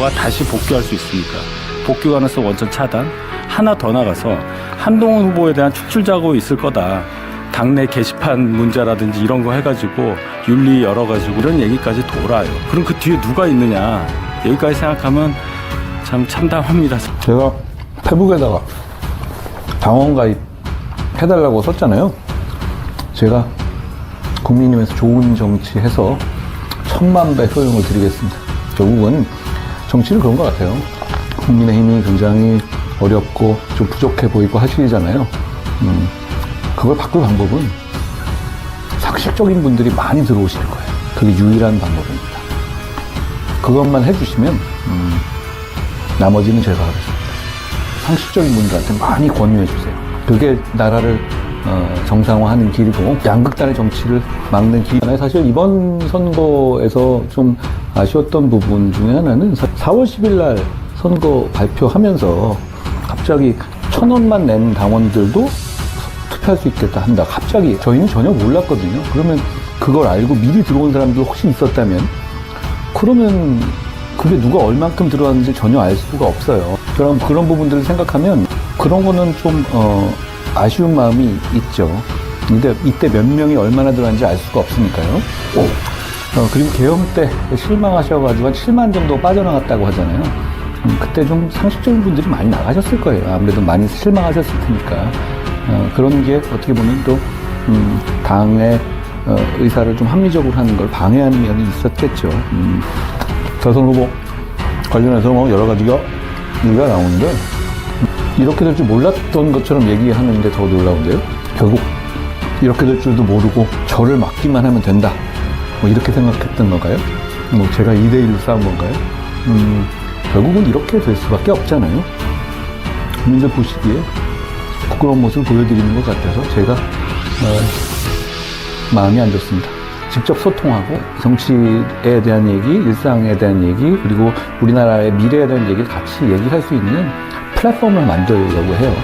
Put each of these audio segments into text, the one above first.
후보가 다시 복귀할 수 있으니까 복귀 가능성 원천 차단. 하나 더 나가서 한동훈 후보에 대한 축출 작업이 있을 거다. 당내 게시판 문제라든지 이런 거 해가지고 윤리 열어가지고 이런 얘기까지 돌아요. 그럼 그 뒤에 누가 있느냐, 여기까지 생각하면 참 참담합니다. 제가 페북에다가 당원 가입 해달라고 썼잖아요. 제가 국민의힘에서 좋은 정치 해서 1000만 배 효용을 드리겠습니다. 결국은 정치는 그런 것 같아요. 국민의힘이 굉장히 어렵고 좀 부족해 보이고 하시잖아요. 그걸 바꿀 방법은 상식적인 분들이 많이 들어오실 거예요. 그게 유일한 방법입니다. 그것만 해주시면 나머지는 제가 하겠습니다. 상식적인 분들한테 많이 권유해 주세요. 그게 나라를 정상화하는 길이고 양극단의 정치를 막는 길이잖아요. 사실 이번 선거에서 좀 아쉬웠던 부분 중에 하나는 4월 10일 날 선거 발표하면서 갑자기 1,000원만 낸 당원들도 투표할 수 있겠다 한다. 갑자기 저희는 전혀 몰랐거든요. 그러면 그걸 알고 미리 들어온 사람들 혹시 있었다면, 그러면 그게 누가 얼만큼 들어왔는지 전혀 알 수가 없어요. 그런 부분들을 생각하면 그런 거는 좀 아쉬운 마음이 있죠. 근데 이때 몇 명이 얼마나 들어왔는지 알 수가 없으니까요. 그리고 계엄 때 실망하셔가지고 한 7만 정도 빠져나갔다고 하잖아요. 그때 좀 상식적인 분들이 많이 나가셨을 거예요. 아무래도 많이 실망하셨을 테니까. 그런 게 어떻게 보면 또 당의 의사를 좀 합리적으로 하는 걸 방해하는 면이 있었겠죠. 대선 후보 관련해서 뭐 여러 가지가 얘기가 나오는데, 이렇게 될 줄 몰랐던 것처럼 얘기하는데 더 놀라운데요. 결국 이렇게 될 줄도 모르고 저를 막기만 하면 된다, 뭐 이렇게 생각했던 건가요? 뭐 제가 2대1로 싸운 건가요? 결국은 이렇게 될 수밖에 없잖아요. 국민들 보시기에 부끄러운 모습을 보여드리는 것 같아서 제가 마음이 안 좋습니다. 직접 소통하고 정치에 대한 얘기, 일상에 대한 얘기, 그리고 우리나라의 미래에 대한 얘기를 같이 얘기할 수 있는 플랫폼을 만들려고 해요.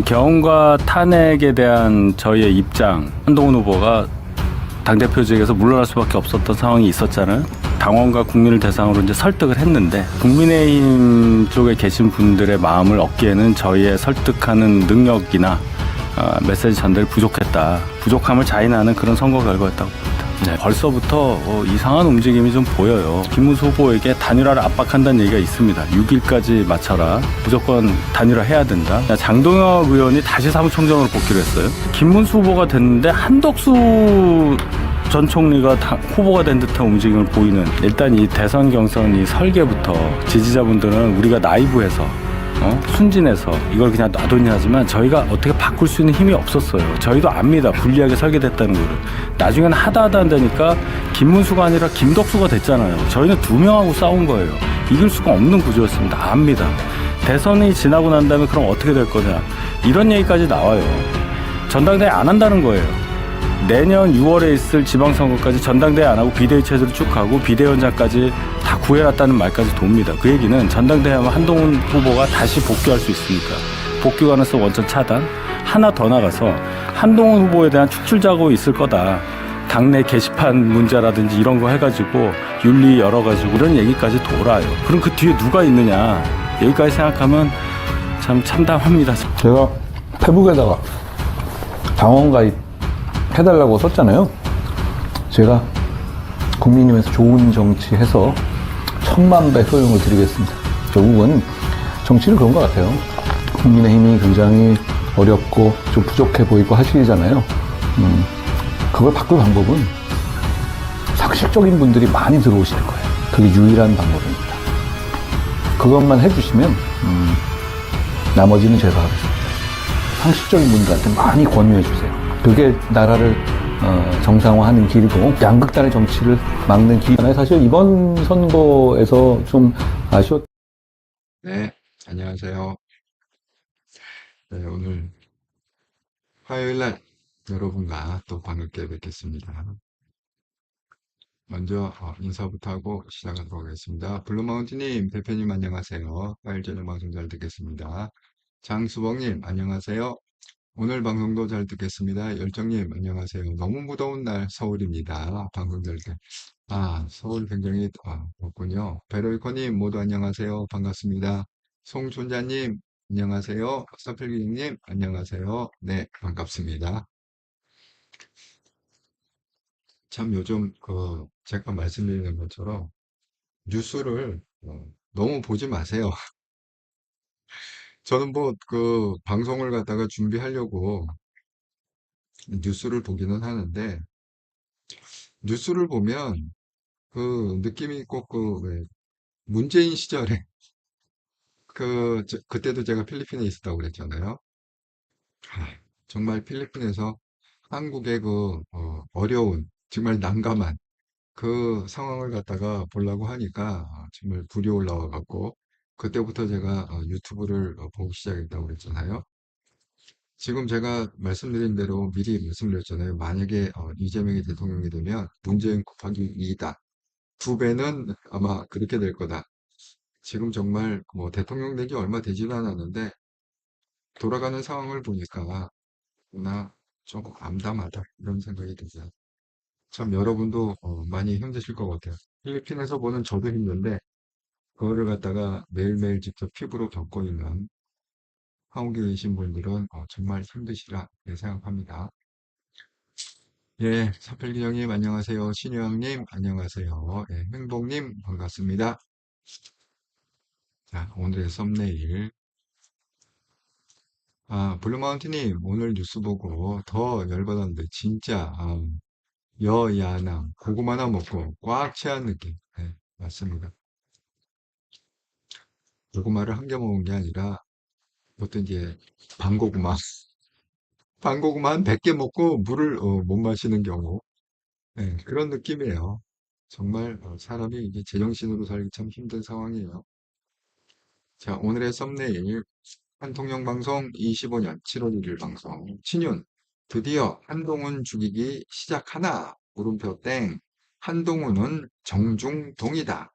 계엄과 탄핵에 대한 저희의 입장, 한동훈 후보가 당대표직에서 물러날 수밖에 없었던 상황이 있었잖아요. 당원과 국민을 대상으로 이제 설득을 했는데, 국민의힘 쪽에 계신 분들의 마음을 얻기에는 저희의 설득하는 능력이나 메시지 전달이 부족했다. 부족함을 자인하는 그런 선거 결과였다고 봅니다. 네, 벌써부터 이상한 움직임이 좀 보여요. 김문수 후보에게 단일화를 압박한다는 얘기가 있습니다. 6일까지 맞춰라. 무조건 단일화 해야 된다. 장동혁 의원이 다시 사무총장으로 복귀를 했어요. 김문수 후보가 됐는데 한덕수 전 총리가 후보가 된 듯한 움직임을 보이는, 일단 이 대선 경선 이 설계부터 지지자분들은 우리가 나이브해서 순진해서 이걸 그냥 놔뒀냐 하지만, 저희가 어떻게 바꿀 수 있는 힘이 없었어요. 저희도 압니다. 불리하게 설계됐다는 거를. 나중에는 하다 한다니까 김문수가 아니라 김덕수가 됐잖아요. 저희는 2명하고 싸운 거예요. 이길 수가 없는 구조였습니다. 압니다. 대선이 지나고 난 다음에 그럼 어떻게 될 거냐, 이런 얘기까지 나와요. 전당대회 안 한다는 거예요. 내년 6월에 있을 지방선거까지 전당대회 안 하고 비대위 체제로 쭉 가고 비대위원장까지 다 구해놨다는 말까지 돕니다. 그 얘기는 전당대회 하면 한동훈 후보가 다시 복귀할 수 있으니까 복귀 가능성 원천 차단. 하나 더 나가서 한동훈 후보에 대한 축출 작업이 있을 거다. 당내 게시판 문제라든지 이런 거 해가지고 윤리 열어가지고 이런 얘기까지 돌아요. 그럼 그 뒤에 누가 있느냐, 여기까지 생각하면 참 참담합니다. 제가 페북에다가 당원 가입 해달라고 썼잖아요. 제가 국민의힘에서 좋은 정치 해서 1000만 배 효용을 드리겠습니다. 결국은 정치는 그런 것 같아요. 국민의힘이 굉장히 어렵고 좀 부족해 보이고 하시잖아요. 그걸 바꿀 방법은 상식적인 분들이 많이 들어오실 거예요. 그게 유일한 방법입니다. 그것만 해주시면 나머지는 제가 하겠습니다. 상식적인 분들한테 많이 권유해 주세요. 그게 나라를 정상화하는 길이고 양극단의 정치를 막는 길이잖아요. 사실 이번 선거에서 좀 아쉬웠. 네, 안녕하세요. 네, 오늘 화요일 날 여러분과 또 반갑게 뵙겠습니다. 먼저 인사부터 하고 시작하도록 하겠습니다. 블루마운틴님, 대표님 안녕하세요. 화요일 저녁 방송 잘 듣겠습니다. 장수봉님 안녕하세요. 오늘 방송도 잘 듣겠습니다. 열정님, 안녕하세요. 너무 무더운 날 서울입니다. 방송 될 때. 서울 굉장히 덥군요. 베로이커님, 모두 안녕하세요. 반갑습니다. 송준자님, 안녕하세요. 서필기님, 안녕하세요. 네, 반갑습니다. 참 요즘 제가 말씀드리는 것처럼 뉴스를 너무 보지 마세요. 저는 뭐 방송을 갖다가 준비하려고 뉴스를 보기는 하는데 뉴스를 보면 느낌이 꼭 왜 문재인 시절에 그때도 제가 필리핀에 있었다고 그랬잖아요. 아, 정말 필리핀에서 한국의 어려운 정말 난감한 그 상황을 갖다가 보려고 하니까 정말 불이 올라와 갖고 그때부터 제가 유튜브를 보기 시작했다고 그랬잖아요. 지금 제가 말씀드린 대로 미리 말씀드렸잖아요. 만약에 이재명이 대통령이 되면 문재인 곱하기 2다. 두 배는 아마 그렇게 될 거다. 지금 정말 뭐 대통령 되기 얼마 되지도 않았는데 돌아가는 상황을 보니까 나 조금 암담하다 이런 생각이 들어요. 참 여러분도 많이 힘드실 것 같아요. 필리핀에서 보는 저도 힘든데 그거를 갖다가 매일매일 직접 피부로 겪고 있는 한국에 계신 분들은 정말 힘드시라 생각합니다. 예, 사필기 형님 안녕하세요. 신유 형님 안녕하세요. 예, 행복님 반갑습니다. 자, 오늘의 썸네일. 블루마운틴님 오늘 뉴스 보고 더 열받았는데 진짜 여야남 고구마 하나 먹고 꽉 채한 느낌. 네, 맞습니다. 고구마를 한 개 먹은 게 아니라 그것도 이제 반고구마. 반고구마 한 100개 먹고 물을 못 마시는 경우. 네, 그런 느낌이에요. 정말 사람이 이제 제정신으로 살기 참 힘든 상황이에요. 자, 오늘의 썸네일. 한통령 방송 25년 7월 1일 방송. 친윤. 드디어 한동훈 죽이기 시작하나? 물음표 땡. 한동훈은 정중동이다.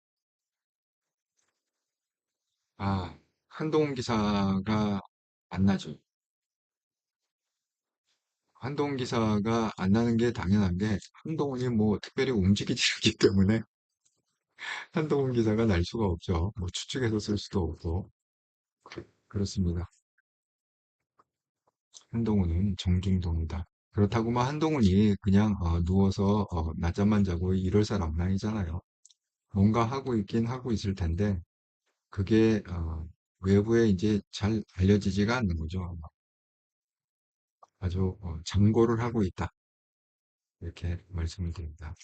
한동훈 기사가 안 나죠. 한동훈 기사가 안 나는 게 당연한 게 한동훈이 뭐 특별히 움직이지 않기 때문에 한동훈 기사가 날 수가 없죠. 뭐 추측해서 쓸 수도 없고. 그렇습니다. 한동훈은 정중동이다. 그렇다고 한동훈이 그냥 누워서 낮잠만 자고 이럴 사람은 아니잖아요. 뭔가 하고 있긴 하고 있을 텐데 그게 외부에 이제 잘 알려지지가 않는 거죠. 아주 장고를 하고 있다. 이렇게 말씀을 드립니다.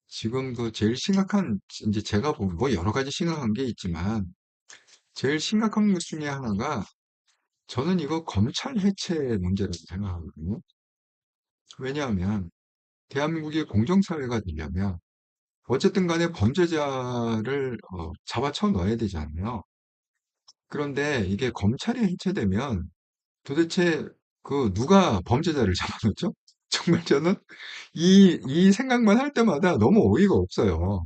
지금 제일 심각한 이제 제가 보면 뭐 여러 가지 심각한 게 있지만 제일 심각한 것 중에 하나가 저는 이거 검찰 해체 문제라고 생각하거든요. 왜냐하면 대한민국이 공정사회가 되려면 어쨌든 간에 범죄자를 잡아쳐 넣어야 되잖아요. 그런데 이게 검찰이 해체되면 도대체 누가 범죄자를 잡아놓죠? 정말 저는 이 생각만 할 때마다 너무 어이가 없어요.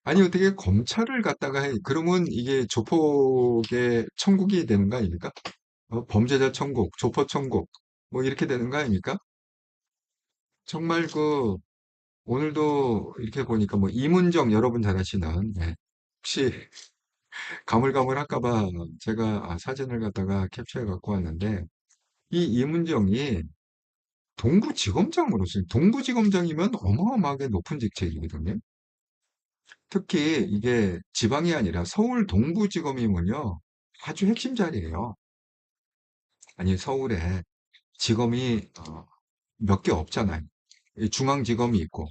아니, 어떻게 검찰을 갖다가 그러면 이게 조폭의 천국이 되는 거 아닙니까? 범죄자 천국, 조폭 천국, 뭐 이렇게 되는 거 아닙니까? 정말 오늘도 이렇게 보니까 뭐 이문정 여러분 잘 아시는, 예. 혹시 가물가물할까봐 제가 사진을 갖다가 캡처해 갖고 왔는데, 이 이문정이 동부지검장으로서, 동부지검장이면 어마어마하게 높은 직책이거든요. 특히 이게 지방이 아니라 서울 동부지검이면요. 아주 핵심 자리예요. 아니, 서울에 지검이 몇 개 없잖아요. 이 중앙지검이 있고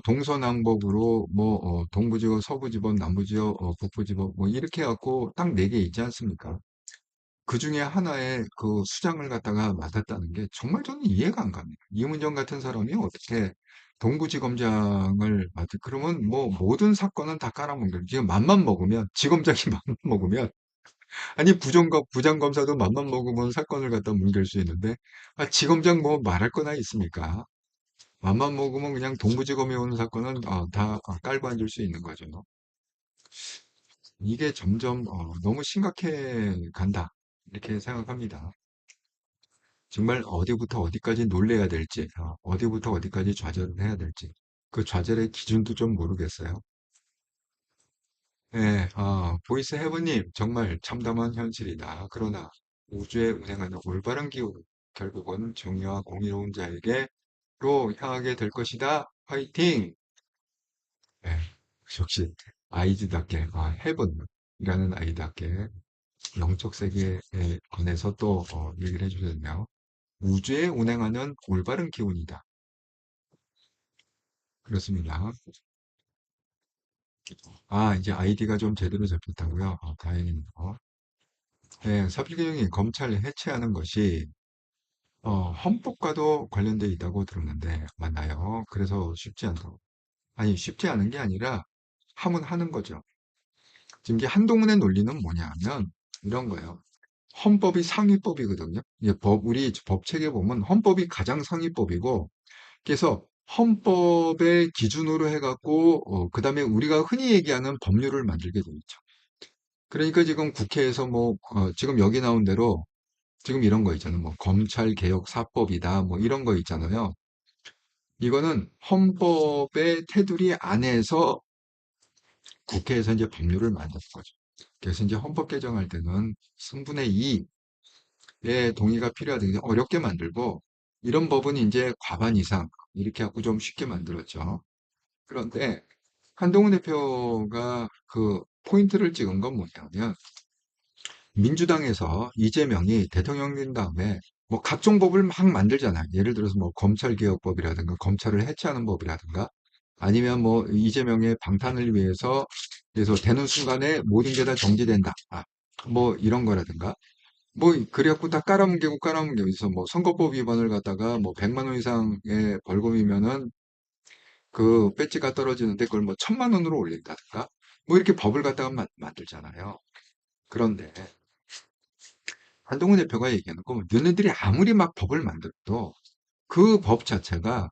동서남북으로 뭐 동부지검, 서부지검, 남부지검, 북부지검 뭐 이렇게 해갖고 딱 네 개 있지 않습니까? 그 중에 하나의 수장을 갖다가 맡았다는 게 정말 저는 이해가 안 갑니다. 이문정 같은 사람이 어떻게 동부지검장을 그러면 뭐 모든 사건은 다 깔아먹는 지금 맘만 먹으면 지검장이 맘만 먹으면 아니 부장검사도 맘만 먹으면 사건을 갖다 뭉갤 수 있는데 지검장 뭐 말할 거나 있습니까? 맘만 먹으면 그냥 동부지검에 오는 사건은 다 깔고 앉을 수 있는 거죠. 이게 점점 너무 심각해 간다. 이렇게 생각합니다. 정말 어디부터 어디까지 놀래야 될지, 어디부터 어디까지 좌절을 해야 될지, 그 좌절의 기준도 좀 모르겠어요. 네, 보이스 해븐님, 정말 참담한 현실이다. 그러나 우주에 운행하는 올바른 기후, 결국은 정의와 공의로운 자에게로 향하게 될 것이다. 화이팅! 네, 역시 아이들답게, 해븐이라는 아이답게 영적 세계에 관해서 또 얘기를 해주셨네요. 우주에 운행하는 올바른 기운이다. 그렇습니다. 이제 아이디가 좀 제대로 잡혔다고요? 다행이네요. 네, 사필경이 검찰 해체하는 것이 헌법과도 관련돼 있다고 들었는데 맞나요? 그래서 쉽지 않다고. 아니, 쉽지 않은 게 아니라 하면 하는 거죠. 지금 이게 한동훈의 논리는 뭐냐면 이런 거예요. 헌법이 상위법이거든요. 이게 우리 법 체계 보면 헌법이 가장 상위법이고 그래서 헌법의 기준으로 해갖고 그다음에 우리가 흔히 얘기하는 법률을 만들게 돼 있죠. 그러니까 지금 국회에서 뭐 지금 여기 나온 대로 지금 이런 거 있잖아요. 뭐 검찰개혁 사법이다 뭐 이런 거 있잖아요. 이거는 헌법의 테두리 안에서 국회에서 이제 법률을 만드는 거죠. 그래서 이제 헌법 개정할 때는 승분의 2의 동의가 필요하든지 어렵게 만들고 이런 법은 이제 과반 이상 이렇게 하고 좀 쉽게 만들었죠. 그런데 한동훈 대표가 그 포인트를 찍은 건 뭐냐면 민주당에서 이재명이 대통령 된 다음에 뭐 각종 법을 막 만들잖아요. 예를 들어서 뭐 검찰개혁법이라든가 검찰을 해체하는 법이라든가 아니면 뭐 이재명의 방탄을 위해서 그래서 되는 순간에 모든 게 다 정지된다. 뭐 이런 거라든가 뭐 그래갖고 다 깔아뭉개고 깔아뭉개서 뭐 선거법 위반을 갖다가 뭐 100만 원 이상의 벌금이면은 그 배지가 떨어지는데 그걸 뭐 1,000만 원으로 올린다든가 뭐 이렇게 법을 갖다가 만들잖아요. 그런데 한동훈 대표가 얘기하는 거 너네들이 아무리 막 법을 만들어도 그 법 자체가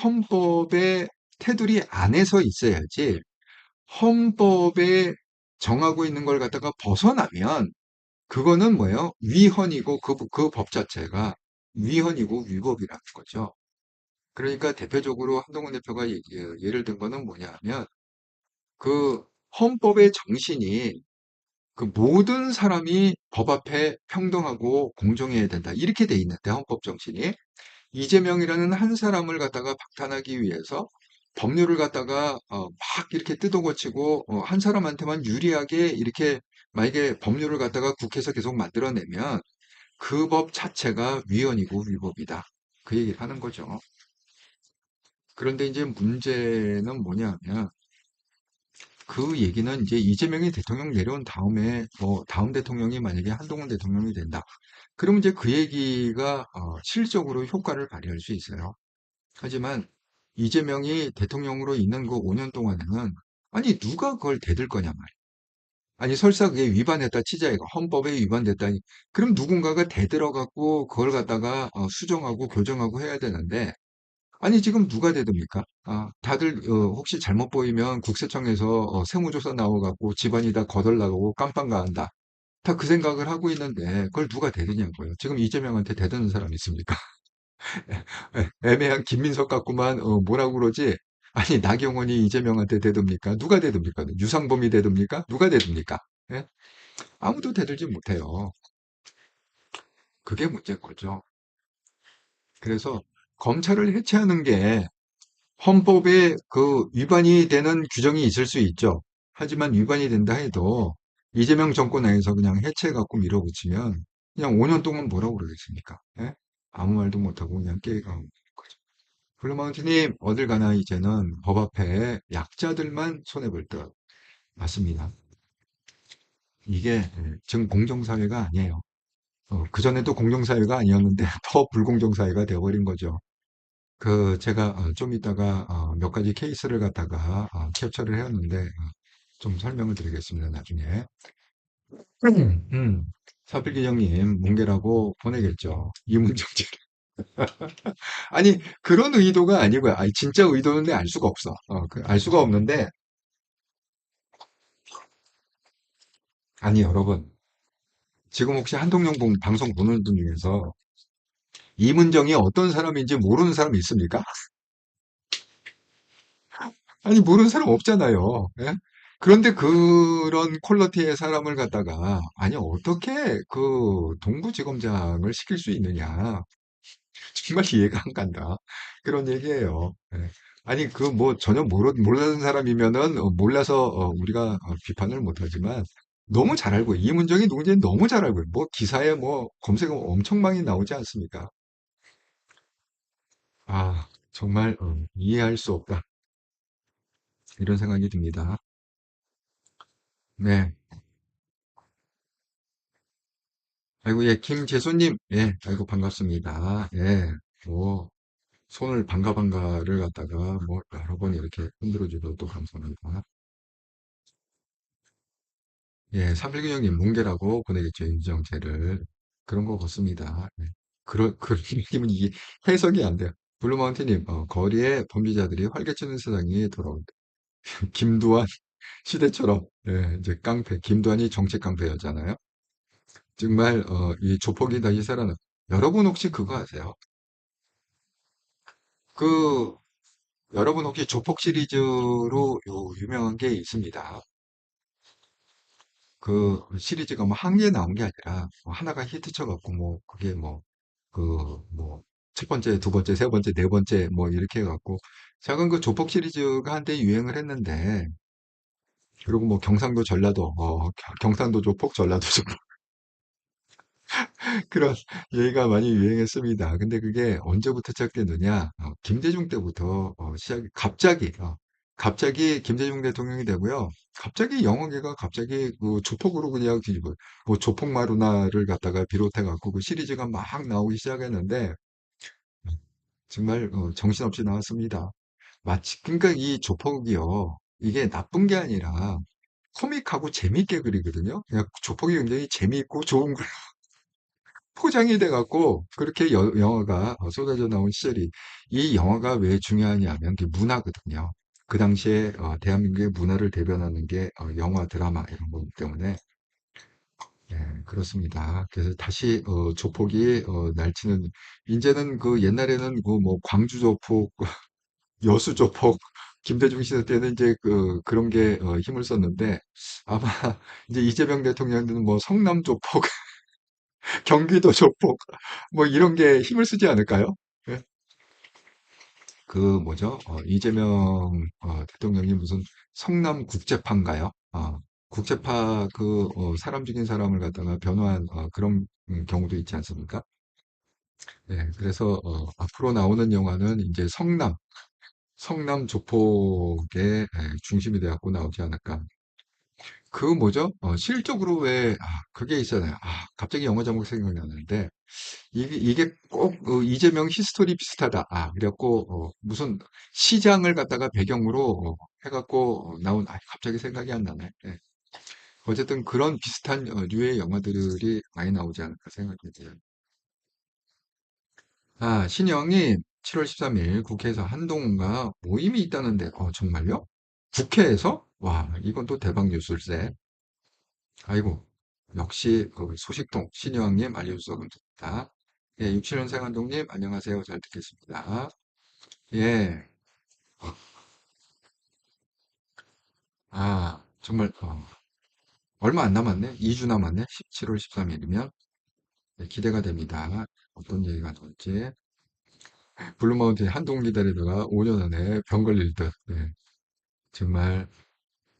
헌법의 테두리 안에서 있어야지 헌법에 정하고 있는 걸 갖다가 벗어나면 그거는 뭐예요? 위헌이고 그 법 자체가 위헌이고 위법이라는 거죠. 그러니까 대표적으로 한동훈 대표가 예를 든 거는 뭐냐면 그 헌법의 정신이 그 모든 사람이 법 앞에 평등하고 공정해야 된다. 이렇게 돼 있는데 헌법 정신이 이재명이라는 한 사람을 갖다가 박탈하기 위해서 법률을 갖다가 막 이렇게 뜯어고치고 한 사람한테만 유리하게 이렇게 만약에 법률을 갖다가 국회에서 계속 만들어내면 그 법 자체가 위헌이고 위법이다. 그 얘기를 하는 거죠. 그런데 이제 문제는 뭐냐면 그 얘기는 이제 이재명이 대통령 내려온 다음에 뭐 다음 대통령이 만약에 한동훈 대통령이 된다. 그러면 이제 그 얘기가 실질적으로 효과를 발휘할 수 있어요. 하지만 이재명이 대통령으로 있는 그 5년 동안에는 아니 누가 그걸 대들 거냐 말이야. 아니 설사 그게 위반했다 치자 이거 헌법에 위반됐다. 그럼 누군가가 대들어 갖고 그걸 갖다가 수정하고 교정하고 해야 되는데 아니 지금 누가 대듭니까? 다들 혹시 잘못 보이면 국세청에서 세무조사 나와갖고 집안이 다 거덜나가고 깜빵가한다. 다 그 생각을 하고 있는데 그걸 누가 대드냐고요. 지금 이재명한테 대드는 사람 있습니까? 애매한 김민석 같구만 뭐라고 그러지? 아니 나경원이 이재명한테 대듭니까? 누가 대듭니까? 유상범이 대듭니까? 누가 대듭니까? 예? 아무도 대들지 못해요. 그게 문제인 거죠. 그래서 검찰을 해체하는 게 헌법에 그 위반이 되는 규정이 있을 수 있죠. 하지만 위반이 된다 해도 이재명 정권 내에서 그냥 해체해갖고 밀어붙이면 그냥 5년 동안 뭐라고 그러겠습니까? 예? 아무 말도 못하고 그냥 깨가는 거죠. 블루마운트님, 어딜 가나 이제는 법 앞에 약자들만 손해볼 듯. 맞습니다. 이게 지금 공정사회가 아니에요. 그전에도 공정사회가 아니었는데 더 불공정사회가 되어버린 거죠. 제가 좀 이따가 몇 가지 케이스를 갖다가 캡처를 해왔는데 좀 설명을 드리겠습니다. 나중에. 음, 사필기정님 뭉개라고 보내겠죠. 이문정책. 아니 그런 의도가 아니고요. 아니 진짜 의도는 알 수가 없어. 알 수가 없는데 아니, 여러분. 지금 혹시 한동영 방송 보는 분 중에서 이문정이 어떤 사람인지 모르는 사람이 있습니까? 아니, 모르는 사람 없잖아요. 예? 그런데 그런 퀄리티의 사람을 갖다가, 아니, 어떻게 그 동부지검장을 시킬 수 있느냐. 정말 이해가 안 간다. 그런 얘기예요. 예. 아니, 그 뭐 전혀 모르는 사람이면은 몰라서 우리가 비판을 못하지만 너무 잘 알고, 이문정이 누군지 너무 잘 알고, 뭐 기사에 뭐 검색어 엄청 많이 나오지 않습니까? 아, 정말 이해할 수 없다. 이런 생각이 듭니다. 네. 아이고, 예, 김재수님, 예, 아이고, 반갑습니다. 예, 뭐, 손을 반가반가를 갖다가 뭐, 여러 번 이렇게 흔들어 주셔도 감사합니다. 예, 삼일균형님, 뭉개라고 보내겠죠, 임정재를. 그런 거 같습니다. 예. 그런 느낌은 이게 해석이 안 돼요. 블루마운틴님, 거리에 범죄자들이 활개치는 세상이 돌아온다. 김두한 시대처럼, 예, 이제 깡패, 김두한이 정치 깡패였잖아요. 정말, 이 조폭이 다시 살아나. 여러분 혹시 그거 아세요? 그, 여러분 혹시 조폭 시리즈로 유명한 게 있습니다. 그 시리즈가 뭐 한 개 나온 게 아니라 뭐 하나가 히트 쳐갖고 뭐 그게 뭐 그 뭐 첫 번째, 두 번째, 세 번째, 네 번째 뭐 이렇게 해갖고 작은 그 조폭 시리즈가 한때 유행을 했는데 그리고 뭐 경상도 전라도 경상도 조폭 전라도 조폭 그런 얘기가 많이 유행했습니다. 근데 그게 언제부터 시작됐느냐? 김대중 때부터 갑자기 김대중 대통령이 되고요. 갑자기 영화계가 갑자기 그 조폭으로 그냥 뒤집어, 뭐 조폭마루나를 갖다가 비롯해갖고 그 시리즈가 막 나오기 시작했는데 정말 정신없이 나왔습니다. 마치 그러니까 이 조폭이요. 이게 나쁜 게 아니라 코믹하고 재미있게 그리거든요. 그냥 조폭이 굉장히 재미있고 좋은 포장이 돼갖고 그렇게 영화가 쏟아져 나온 시절이 이 영화가 왜 중요하냐면 그 문화거든요. 그 당시에 대한민국의 문화를 대변하는 게 영화, 드라마 이런 거기 때문에 예, 그렇습니다. 그래서 다시 조폭이 날치는 이제는 그 옛날에는 그 뭐 광주 조폭, 여수 조폭, 김대중 시대 때는 이제 그런 게 힘을 썼는데 아마 이제 이재명 대통령은 뭐 성남 조폭 경기도 조폭 뭐 이런 게 힘을 쓰지 않을까요? 예. 그 뭐죠? 이재명 대통령이 무슨 성남 국제파인가요? 국제파 사람 죽인 사람을 갖다가 변호한 그런 경우도 있지 않습니까? 예, 그래서 앞으로 나오는 영화는 이제 성남 조폭의 중심이 되어갖고 나오지 않을까. 그 뭐죠? 실적으로 왜 그게 있잖아요. 갑자기 영화 제목 생각이 나는데 이게 꼭 이재명 히스토리 비슷하다. 그래갖고 무슨 시장을 갖다가 배경으로 해갖고 나온 갑자기 생각이 안 나네. 예. 어쨌든 그런 비슷한 류의 영화들이 많이 나오지 않을까 생각이 돼요. 신영이 7월 13일 국회에서 한동훈과 모임이 있다는데, 정말요? 국회에서? 와, 이건 또 대박 뉴스일세. 아이고, 역시 그 소식통 신여왕님 알려주셔서 감사합니다. 예, 67년생 한동님 안녕하세요. 잘 듣겠습니다. 예, 정말 얼마 안 남았네. 2주 남았네. 17월 13일이면 기대가 됩니다. 어떤 얘기가 나올지. 블루마운틴 한동 기다리다가 5년 안에 병 걸릴 듯. 예, 정말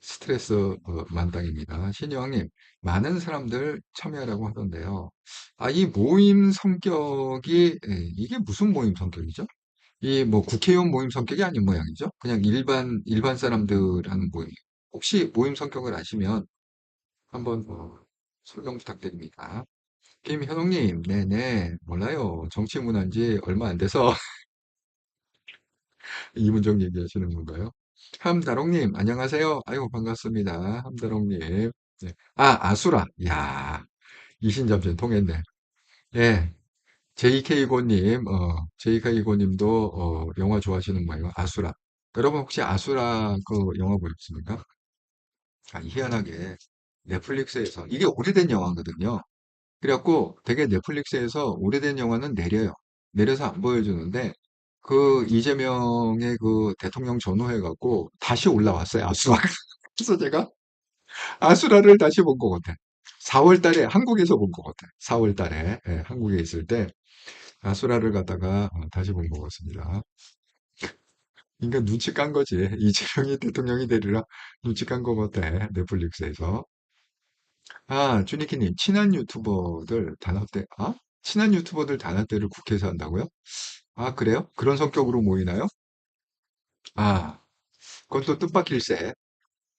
스트레스 만땅입니다. 신여왕님, 많은 사람들 참여하라고 하던데요. 이 모임 성격이 이게 무슨 모임 성격이죠? 이 뭐 국회의원 모임 성격이 아닌 모양이죠? 그냥 일반 사람들 하는 모임. 혹시 모임 성격을 아시면 한번 설명 부탁드립니다. 김현웅님, 네네, 몰라요. 정치 문화인 지 얼마 안 돼서 이문정 얘기하시는 건가요? 함다롱님, 안녕하세요. 아이고, 반갑습니다. 함다롱님. 네. 아수라. 야 이신점진 통했네. 예. JK고님, JK고님도 영화 좋아하시는 모양이고, 아수라. 여러분 혹시 아수라 그 영화 보셨습니까? 희한하게. 넷플릭스에서. 이게 오래된 영화거든요. 그래갖고 되게 넷플릭스에서 오래된 영화는 내려요. 내려서 안 보여주는데 그 이재명의 그 대통령 전후해갖고 다시 올라왔어요. 아수라가. 그래서 제가 아수라를 다시 본 것 같아. 4월 달에 한국에서 본 것 같아. 4월 달에 한국에 있을 때 아수라를 갖다가 다시 본 것 같습니다. 그러니까 눈치 깐 거지. 이재명이 대통령이 되리라 눈치 깐 것 같아. 넷플릭스에서. 아, 주니키님, 친한 유튜버들 단합대를 국회에서 한다고요? 아, 그래요? 그런 성격으로 모이나요? 아, 그건 또 뜻밖일세.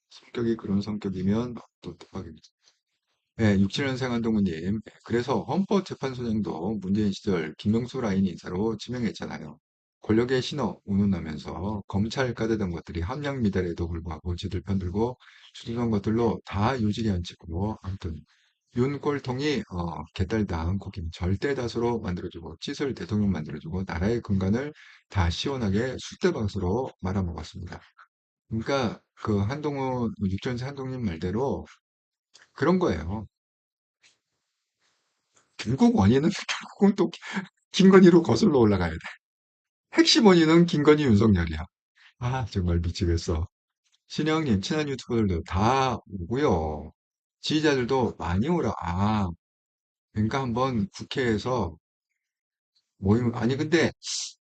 성격이 그런 성격이면 또 뜻밖일세. 네, 67년생 한동훈님. 그래서 헌법재판소장도 문재인 시절 김명수 라인 인사로 지명했잖아요. 권력의 신호 운운하면서 검찰 가드던 것들이 함량 미달에도 불구하고 지들 편들고 주도한 것들로 다 요직에 앉히고 아무튼 윤꼴통이 개딸당 국힘 절대 다수로 만들어주고 찢을 대통령 만들어주고 나라의 근간을 다 시원하게 쑥대밭으로 말아먹었습니다. 그러니까 그 한동훈 육전세 한동훈님 말대로 그런 거예요. 결국 원인은 결국은 또 김건희로 거슬러 올라가야 돼. 핵심 원인은 김건희 윤석열이야. 아 정말 미치겠어. 신영님 친한 유튜버들도 다 오고요. 지지자들도 많이 오라. 아 그러니까 한번 국회에서 모임 아니 근데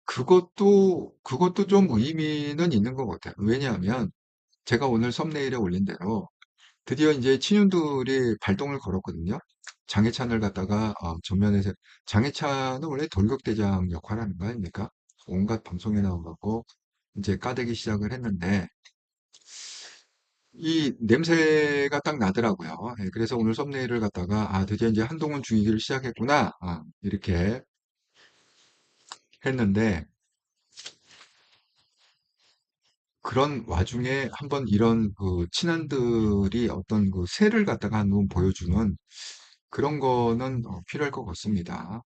그것도 좀 의미는 있는 것 같아요. 왜냐하면 제가 오늘 썸네일에 올린 대로 드디어 이제 친윤들이 발동을 걸었거든요. 장해찬을 갖다가 전면에서 장해찬은 원래 돌격대장 역할을 하는 거 아닙니까? 온갖 방송에 나와갖고 이제 까대기 시작을 했는데 이 냄새가 딱 나더라고요. 예, 그래서 오늘 썸네일을 갖다가 드디어 이제 한동훈 중위기를 시작했구나 이렇게 했는데 그런 와중에 한번 이런 그 친한들이 어떤 그 세를 갖다가 한번 보여주는 그런 거는 필요할 것 같습니다.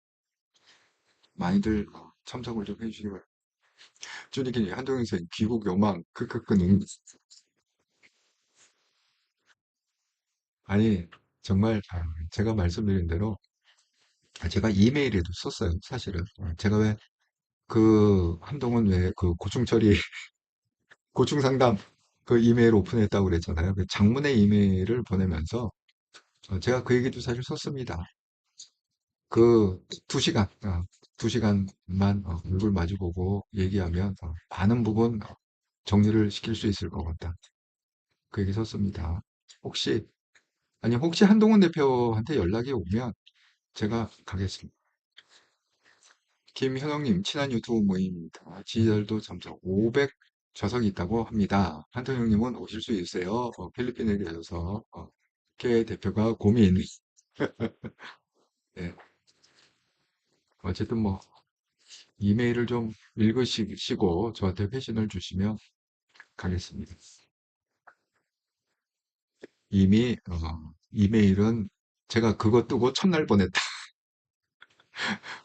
많이들 참석을 좀 해주시기 바랍니다. 쪼니기 한동훈 선생 귀국 요망 크크크는 아니 정말 제가 말씀드린 대로 제가 이메일에도 썼어요. 사실은 제가 왜 그 한동훈 왜 그 고충 처리 고충 상담 그 이메일 오픈했다고 그랬잖아요. 그 장문의 이메일을 보내면서 제가 그 얘기도 사실 썼습니다. 그 2시간, 2시간만 얼굴 마주보고 얘기하면 많은 부분 정리를 시킬 수 있을 것 같다. 그 얘기 썼습니다. 혹시, 혹시 한동훈 대표한테 연락이 오면 제가 가겠습니다. 김현영님, 친한 유튜브 모임입니다. 지지자들도 점점 500 좌석이 있다고 합니다. 한동훈님은 오실 수 있으세요? 필리핀에 계셔서, K 대표가 고민. 네, 어쨌든 뭐, 이메일을 좀 읽으시고 저한테 회신을 주시면 가겠습니다. 이미 이메일은 제가 그거 뜨고 첫날 보냈다.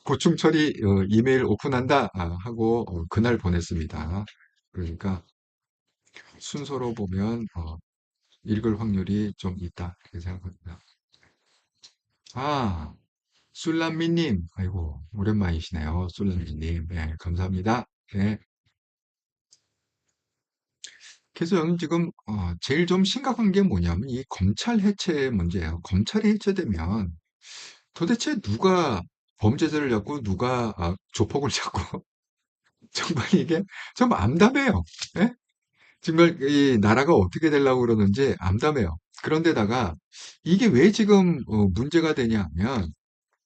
고충 처리 이메일 오픈한다 하고 그날 보냈습니다. 그러니까 순서로 보면 읽을 확률이 좀 있다 이렇게 생각합니다. 아, 술람미님, 아이고 오랜만이시네요. 술람미님, 네, 감사합니다. 네. 그래서 저는 지금 제일 좀 심각한 게 뭐냐면 이 검찰 해체 문제예요. 검찰이 해체되면 도대체 누가 범죄자를 잡고 누가 조폭을 잡고 정말 이게 좀 암담해요. 예? 정말 이 나라가 어떻게 되려고 그러는지 암담해요. 그런데다가 이게 왜 지금 문제가 되냐 하면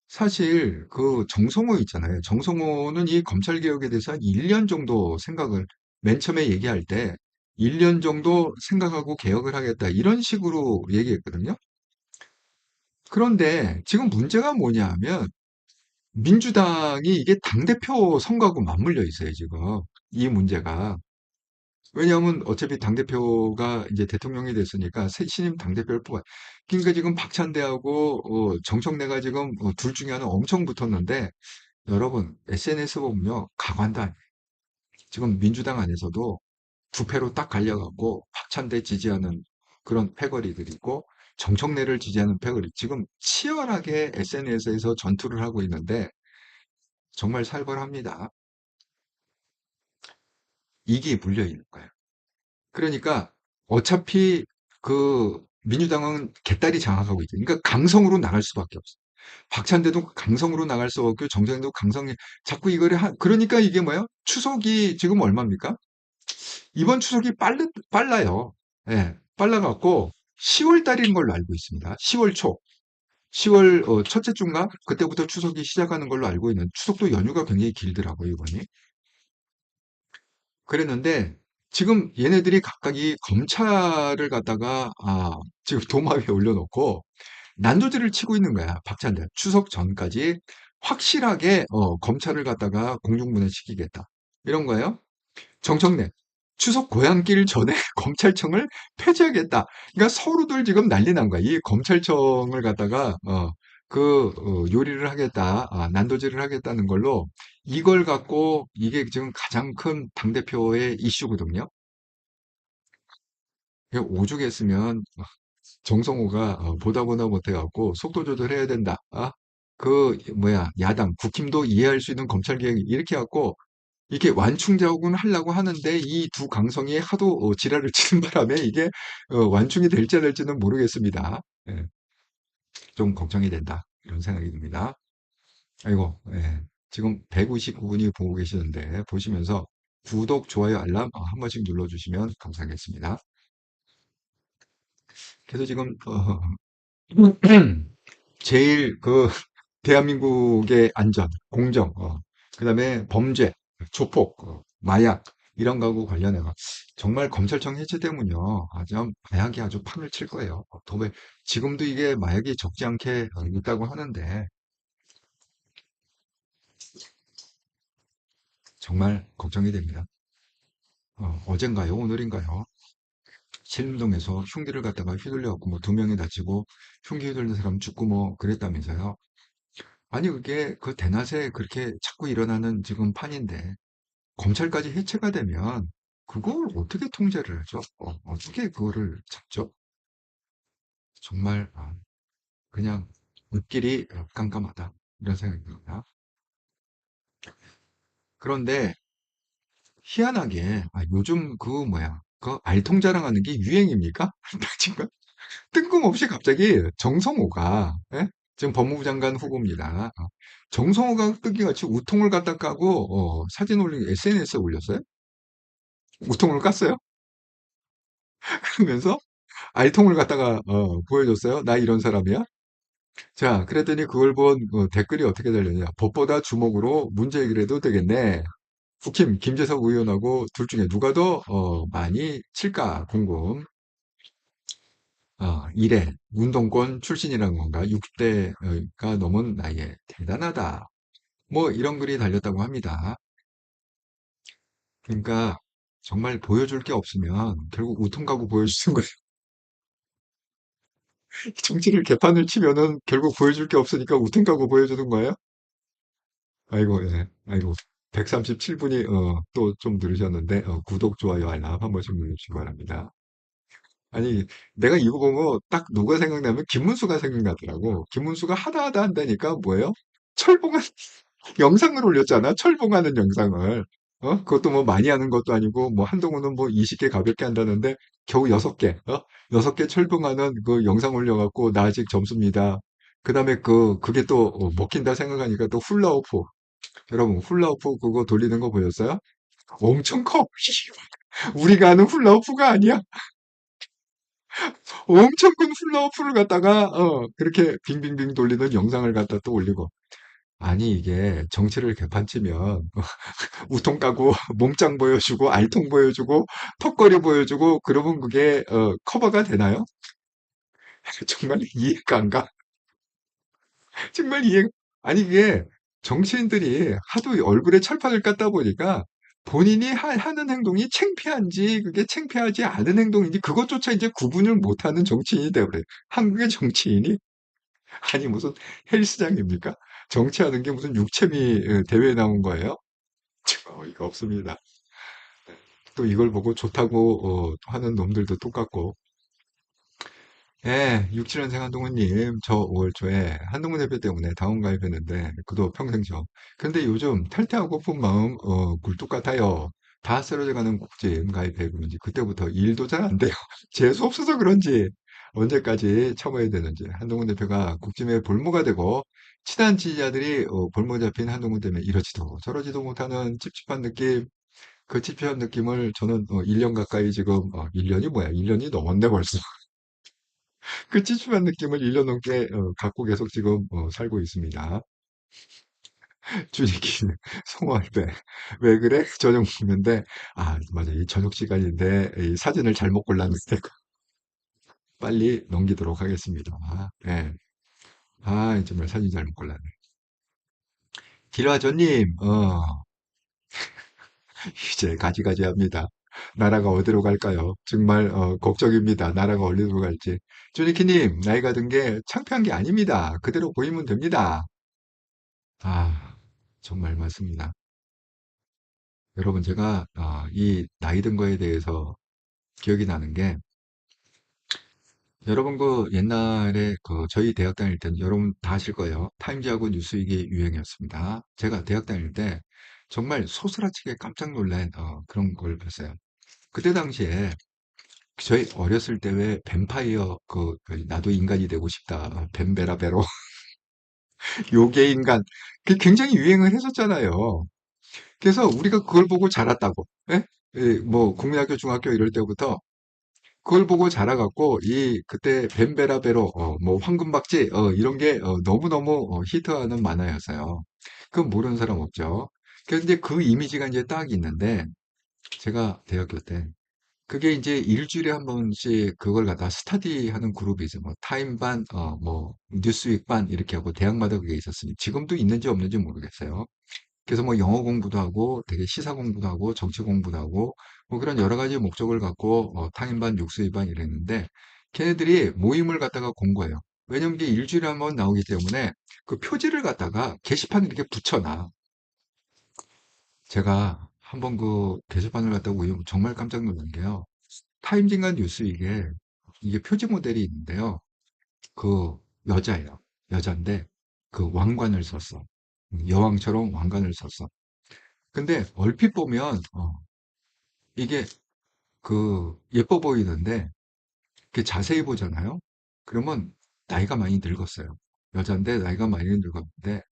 사실 그 정성호 있잖아요. 정성호는 이 검찰 개혁에 대해서 한 1년 정도 생각을 맨 처음에 얘기할 때 1년 정도 생각하고 개혁을 하겠다 이런 식으로 얘기했거든요. 그런데 지금 문제가 뭐냐 하면 민주당이 이게 당대표 선거하고 맞물려 있어요, 지금. 이 문제가. 왜냐하면 어차피 당대표가 이제 대통령이 됐으니까 신임 당대표를 뽑아요. 그러니까 지금 박찬대하고 정청래가 지금 둘 중에 하나 엄청 붙었는데 여러분 SNS 보면요. 가관도 아니에요. 지금 민주당 안에서도 부패로 딱 갈려갖고 박찬대 지지하는 그런 패거리들이 있고 정청래를 지지하는 패거리 지금 치열하게 SNS에서 전투를 하고 있는데 정말 살벌합니다. 이게 물려 있는 거예요. 그러니까 어차피 그 민주당은 개딸이 장악하고 있죠. 그러니까 강성으로 나갈 수밖에 없어. 박찬대도 강성으로 나갈 수 없고 정장도 강성에 자꾸 이거를 그러니까 이게 뭐예요? 추석이 지금 얼마입니까? 이번 추석이 빨라요. 예, 빨라갖고 10월 달인 걸로 알고 있습니다. 10월 초. 10월 첫째 주인가? 그때부터 추석이 시작하는 걸로 알고 있는 추석도 연휴가 굉장히 길더라고요, 이번이. 그랬는데 지금 얘네들이 각각이 검찰을 갖다가 지금 도마 위에 올려놓고 난도질을 치고 있는 거야. 박찬대. 추석 전까지 확실하게 검찰을 갖다가 공중분해시키겠다. 이런 거예요. 정청래. 추석 고향길 전에 검찰청을 폐지하겠다. 그러니까 서로들 지금 난리 난 거야. 이 검찰청을 갖다가 요리를 하겠다, 난도질을 하겠다는 걸로 이걸 갖고 이게 지금 가장 큰 당대표의 이슈거든요. 오죽했으면 정성호가 보다 못해갖고 속도 조절해야 된다. 야당, 국힘도 이해할 수 있는 검찰개혁 이렇게 해갖고 이게 완충작용을 하려고 하는데 이 두 강성이 하도 지랄을 치는 바람에 이게 완충이 될지 안 될지는 모르겠습니다. 예, 좀 걱정이 된다. 이런 생각이 듭니다. 아이고, 예, 지금 159분이 보고 계시는데 보시면서 구독, 좋아요, 알람 한 번씩 눌러주시면 감사하겠습니다. 그래서 지금 제일 대한민국의 안전, 공정, 그다음에 범죄, 조폭, 마약 이런 거하고 관련해서 정말 검찰청 해체 때문요. 아주 마약이 아주 판을 칠 거예요. 도매 지금도 이게 마약이 적지 않게 있다고 하는데 정말 걱정이 됩니다. 어젠가요, 오늘인가요? 신림동에서 흉기를 갖다가 휘둘려갖고 뭐 2명이 다치고 흉기 휘둘린 사람 죽고 뭐 그랬다면서요. 아니 그게 그 대낮에 그렇게 자꾸 일어나는 지금 판인데 검찰까지 해체가 되면 그걸 어떻게 통제를 하죠? 어떻게 그거를 잡죠? 정말 그냥 눈길이 깜깜하다 이런 생각이 듭니다. 그런데 희한하게 요즘 그 알통자랑하는 게 유행입니까? 나 지금 뜬금없이 갑자기 정성호가 예? 지금 법무부 장관 후보입니다. 정성호가 뜬기같이 우통을 갖다 까고 사진 올린 SNS에 올렸어요. 우통을 깠어요. 그러면서 알통을 갖다가 보여줬어요. 나 이런 사람이야. 자, 그랬더니 그걸 본 댓글이 어떻게 달렸냐. 법보다 주먹으로 문제 얘기를 해도 되겠네. 국힘 김재석 의원하고 둘 중에 누가 더 많이 칠까 궁금. 1회 운동권 출신이라는 건가? 60대가 넘은 나이에 대단하다. 뭐 이런 글이 달렸다고 합니다. 그러니까 정말 보여줄 게 없으면 결국 우통가고 보여주는 거예요. 정치를 개판을 치면은 결국 보여줄 게 없으니까 우통가고 보여주는 거예요. 아이고, 예. 아이고. 137분이 또 좀 누르셨는데 구독, 좋아요, 알람 한 번씩 눌러주시기 바랍니다. 아니, 내가 이거 보고 딱 누가 생각나면 김문수가 생각나더라고. 김문수가 하다 한다니까 뭐예요? 철봉한 영상을 올렸잖아. 철봉하는 영상을. 그것도 뭐 많이 하는 것도 아니고 뭐 한동훈은 뭐 20개 가볍게 한다는데 겨우 6개. 6개 철봉하는 그 영상 올려갖고 나 아직 점수입니다. 그다음에 그게 또 먹힌다 생각하니까 또 훌라후프. 여러분 훌라후프 그거 돌리는 거 보셨어요? 엄청 커. 우리가 아는 훌라후프가 아니야. 엄청 큰 훌라후프를 갖다가 그렇게 빙빙빙 돌리는 영상을 갖다 또 올리고 아니 이게 정치를 개판치면 우통 까고 몸짱 보여주고 알통 보여주고 턱걸이 보여주고 그러면 그게 커버가 되나요? 정말 이해가 안 가. 정말 아니 이게 정치인들이 하도 얼굴에 철판을 깠다 보니까 본인이 하는 행동이 창피한지 그게 창피하지 않은 행동인지 그것조차 이제 구분을 못하는 정치인이 되어버려요. 한국의 정치인이 아니 무슨 헬스장입니까? 정치하는 게 무슨 육체미 대회에 나온 거예요? 참 어이가 없습니다. 또 이걸 보고 좋다고 하는 놈들도 똑같고 예, 67년생 한동훈님, 저 5월 초에 한동훈 대표 때문에 당원 가입했는데, 그도 평생죠. 근데 요즘 탈퇴하고픈 마음, 굴뚝 같아요. 다 쓰러져가는 국짐 가입해 그런지, 그때부터 일도 잘 안 돼요. 재수 없어서 그런지, 언제까지 참아야 되는지, 한동훈 대표가 국짐의 볼모가 되고, 친한 지지자들이 볼모 잡힌 한동훈 때문에 이러지도 저러지도 못하는 찝찝한 느낌, 그 찝찝한 느낌을 저는 1년 가까이 지금, 1년이 뭐야? 1년이 넘었네 벌써. 그 찝찝한 느낌을 1년 넘게 갖고 계속 지금 살고 있습니다. 주식이 송월배. 왜 그래? 저녁 먹는데, 아, 맞아. 이 저녁 시간인데, 이 사진을 잘못 골랐는데, 빨리 넘기도록 하겠습니다. 예. 아, 정말 사진 잘못 골랐네. 길화조님, 이제 가지가지 합니다. 나라가 어디로 갈까요? 정말, 걱정입니다. 나라가 어디로 갈지. 주니키님, 나이가 든 게 창피한 게 아닙니다. 그대로 보이면 됩니다. 아, 정말 맞습니다. 여러분, 제가 이 나이 든 거에 대해서 기억이 나는 게, 여러분 그 옛날에 그 저희 대학 다닐 때는 여러분 다 아실 거예요. 타임지하고 뉴스위기 유행이었습니다. 제가 대학 다닐 때 정말 소스라치게 깜짝 놀란 그런 걸 봤어요. 그때 당시에 저희 어렸을 때 왜 뱀파이어 그 나도 인간이 되고 싶다. 뱀베라 베로 요괴 인간 그게 굉장히 유행을 했었잖아요. 그래서 우리가 그걸 보고 자랐다고. 예? 뭐 국민학교 중학교 이럴 때부터 그걸 보고 자라갖고 그때 뱀베라베로 뭐 황금박쥐 이런 게 너무너무 히트하는 만화였어요. 그건 모르는 사람 없죠. 근데 그 이미지가 이제 딱 있는데 제가 대학교 때 그게 이제 일주일에 한 번씩 그걸 갖다 스터디하는 그룹이 있어요. 뭐 타임반 뭐 뉴스윅반 이렇게 하고 대학마다 그게 있었으니 지금도 있는지 없는지 모르겠어요. 그래서 뭐 영어 공부도 하고 되게 시사 공부도 하고 정치 공부도 하고 뭐 그런 여러 가지 목적을 갖고 탕인반 육수위반 이랬는데 걔네들이 모임을 갖다가 건 거예요. 왜냐면 이게 일주일에 한 번 나오기 때문에 그 표지를 갖다가 게시판에 이렇게 붙여놔. 제가 한번 그 게시판을 갖다가 우연히 정말 깜짝 놀란 게요. 타임즈인가 뉴스 이게 표지 모델이 있는데요. 그 여자예요. 여잔데 그 왕관을 썼어. 여왕처럼 왕관을 썼어. 근데 얼핏 보면 이게 그 예뻐 보이는데 그 자세히 보잖아요. 그러면 나이가 많이 늙었어요. 여잔데 나이가 많이 늙었는데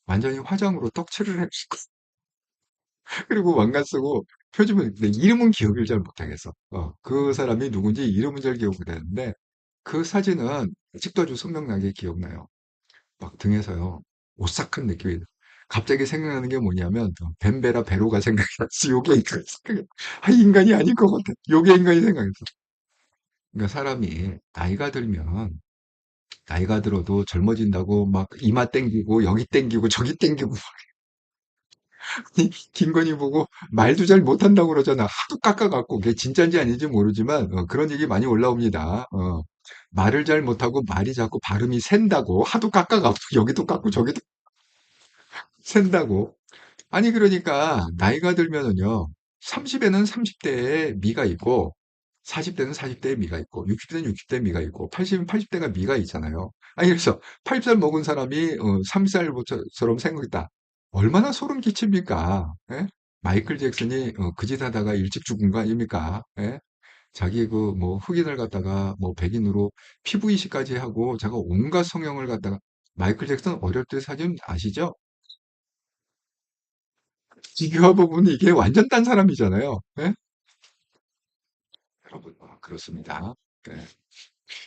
완전히 화장으로 떡칠을 해주고 그리고 왕관 쓰고 표지면 근데 이름은 기억을 잘 못하겠어. 그 사람이 누군지 이름은 잘 기억 못하는데 그 사진은 아직도 아주 선명하게 기억나요. 막 등에서요 오싹한 느낌이 갑자기 생각나는 게 뭐냐면 벤베라 베로가 생각이 났어. 요게 인간이 생각이 인간이 아닌 것 같아. 요게 인간이 생각났어. 그러니까 사람이 나이가 들어도 젊어진다고 막 이마 땡기고 여기 땡기고 저기 땡기고 김건희 보고 말도 잘 못한다고 그러잖아. 하도 깎아갖고 그게 진짜인지 아닌지 모르지만 그런 얘기 많이 올라옵니다. 말을 잘 못하고 말이 자꾸 발음이 샌다고 하도 깎아갖고 여기도 깎고 저기도 샌다고. 아니 그러니까 나이가 들면은요. 30에는 30대의 미가 있고 40대는 40대의 미가 있고 60대는 60대의 미가 있고 80은 80대가 미가 있잖아요. 아니 그래서 80살 먹은 사람이 30살처럼 생겼다. 얼마나 소름 끼칩니까? 예? 마이클 잭슨이 그 짓 하다가 일찍 죽은 거 아닙니까? 예? 자기 그 뭐 흑인을 갖다가 뭐 백인으로 피부 이식까지 하고 자가 온갖 성형을 갖다가 마이클 잭슨 어릴 때 사진 아시죠? 비교해 보면 이게 완전 딴 사람이잖아요. 예? 여러분, 그렇습니다. 예,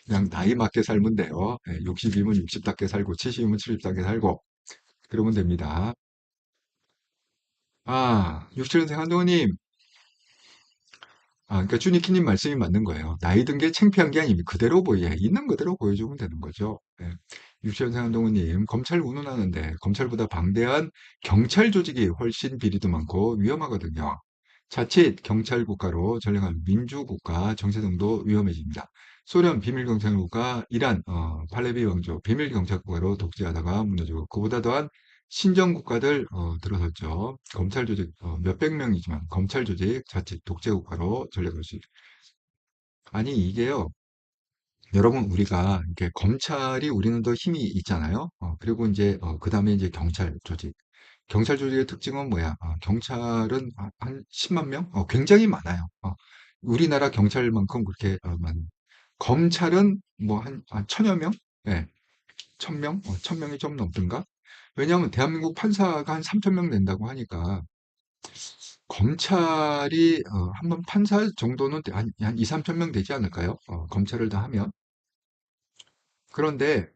그냥 나이 맞게 살면 돼요. 60이면 60답게 살고, 70이면 70답게 살고, 그러면 됩니다. 67년생 한동훈님, 그러니까 주니키님 말씀이 맞는 거예요. 나이 든 게 창피한 게 아닙니다. 그대로 있는 그대로 보여주면 되는 거죠. 67년생 한동훈님, 검찰 운운하는데, 검찰보다 방대한 경찰 조직이 훨씬 비리도 많고 위험하거든요. 자칫 경찰 국가로 전락한 민주국가 정체성도 위험해집니다. 소련 비밀경찰국가, 이란, 팔레비 왕조 비밀경찰국가로 독재하다가 무너지고 그보다 더한 신정국가들 들어섰죠. 검찰 조직 몇백 명이지만 검찰 조직 자칫 독재국가로 전락할 수 있다. 아니 이게요. 여러분, 우리가 이렇게 검찰이 우리는 더 힘이 있잖아요. 그리고 이제 그 다음에 이제 경찰 조직. 경찰 조직의 특징은 뭐야? 경찰은 한 10만 명? 굉장히 많아요. 우리나라 경찰만큼 그렇게 많은. 검찰은 뭐 한 천여 명? 예, 1000명? 1000명이 좀 넘던가? 왜냐하면 대한민국 판사가 한 3000명 된다고 하니까 검찰이 한 번 판사 정도는 한 2, 3천 명 되지 않을까요? 검찰을 다 하면. 그런데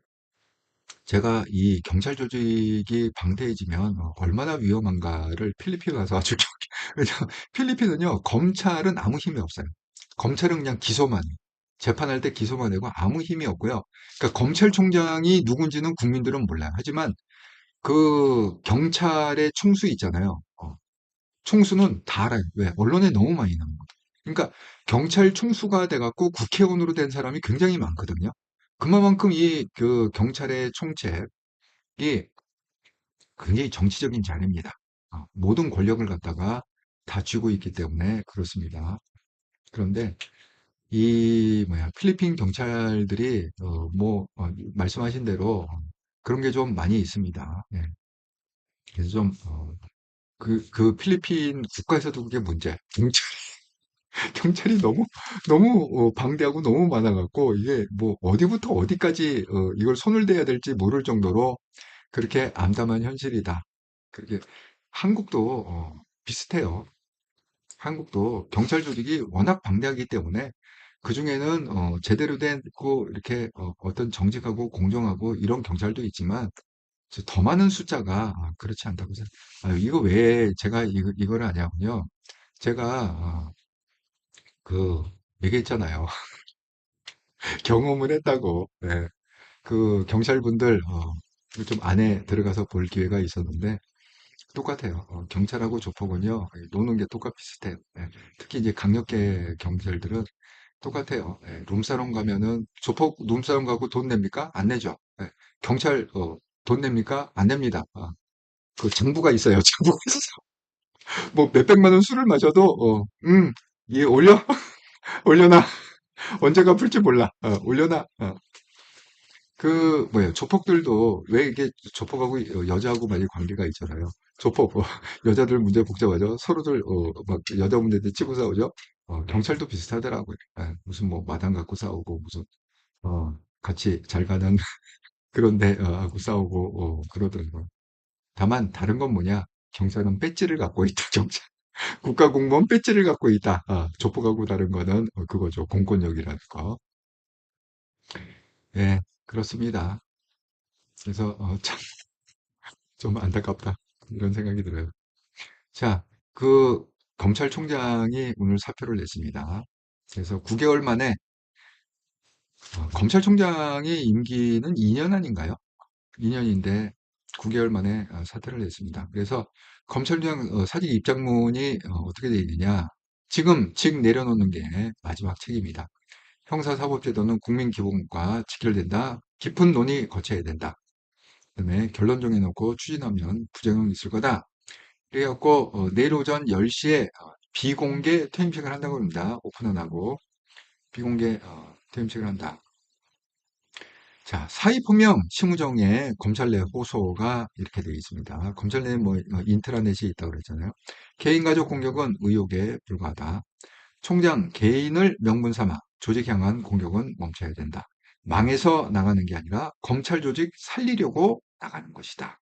제가 이 경찰 조직이 방대해지면 얼마나 위험한가를 필리핀 와서 아주 왜냐면 필리핀은요, 검찰은 아무 힘이 없어요. 검찰은 그냥 기소만 해요. 재판할 때 기소만 하고 아무 힘이 없고요. 그러니까 검찰총장이 누군지는 국민들은 몰라요. 하지만 그 경찰의 총수 있잖아요. 총수는 다 알아요. 왜? 언론에 너무 많이 나온 거예요. 그러니까 경찰 총수가 돼갖고 국회의원으로 된 사람이 굉장히 많거든요. 그만큼 이 그 경찰의 총책이 굉장히 정치적인 자리입니다. 모든 권력을 갖다가 다 쥐고 있기 때문에 그렇습니다. 그런데 이 뭐야 필리핀 경찰들이 말씀하신 대로 그런 게 좀 많이 있습니다. 예. 그래서 좀 그 필리핀 국가에서도 그게 문제. 경찰이 너무 방대하고 너무 많아갖고 이게 뭐 어디부터 어디까지 이걸 손을 대야 될지 모를 정도로 그렇게 암담한 현실이다. 그렇게 한국도 비슷해요. 한국도 경찰 조직이 워낙 방대하기 때문에 그중에는 제대로 된고 이렇게 어떤 정직하고 공정하고 이런 경찰도 있지만 더 많은 숫자가 그렇지 않다고 생각해요. 이거 왜 제가 이걸 하냐면요. 제가 그 얘기했잖아요. 경험을 했다고. 네. 그 경찰분들 좀 안에 들어가서 볼 기회가 있었는데 똑같아요. 경찰하고 조폭은요 노는 게 비슷해요. 예. 특히 이제 강력계 경찰들은 똑같아요. 예. 룸사롱 가면은 조폭 룸사롱 가고 돈 냅니까? 안 내죠. 예. 경찰 돈 냅니까? 안 냅니다. 그 장부가 있어요. 장부가 있어서 뭐 몇백만 원 술을 마셔도 얘 올려 올려놔. 언제 갚을지 몰라. 올려놔. 그 뭐예요? 조폭들도 왜 이게 조폭하고 여자하고 많이 관계가 있잖아요. 조폭 여자들 문제 복잡하죠. 서로들 막 여자 문제들 치고 싸우죠. 경찰도 비슷하더라고요. 무슨 뭐 마당 갖고 싸우고 무슨 같이 잘 가는 그런데 하고 싸우고 그러더라고요. 다만 다른 건 뭐냐? 경찰은 배지를 갖고 있다. 경찰 국가공무원 배지를 갖고 있다. 조폭하고 다른 거는 그거죠. 공권력이라는 거. 예, 그렇습니다. 그래서 참 좀 안타깝다. 이런 생각이 들어요. 자, 그 검찰총장이 오늘 사표를 냈습니다. 그래서 9개월 만에 검찰총장의 임기는 2년 아닌가요? 2년인데 9개월 만에 사퇴를 냈습니다. 그래서 검찰총장 사직 입장문이 어떻게 되어 있느냐? 지금 직 내려놓는 게 마지막 책임이다. 형사사법제도는 국민기본과 직결된다. 깊은 논의 거쳐야 된다. 그다음에 결론 정해놓고 추진하면 부작용이 있을 거다. 그래갖고 내일 오전 10시에 비공개 퇴임식을 한다고 합니다. 오픈은 하고 비공개 퇴임식을 한다. 자, 사의표명 심우정의 검찰 내 호소가 이렇게 되어 있습니다. 검찰 내에 뭐 인트라넷이 있다고 그랬잖아요. 개인가족 공격은 의혹에 불과하다. 총장 개인을 명분 삼아 조직 향한 공격은 멈춰야 된다. 망해서 나가는 게 아니라 검찰 조직 살리려고 나가는 것이다.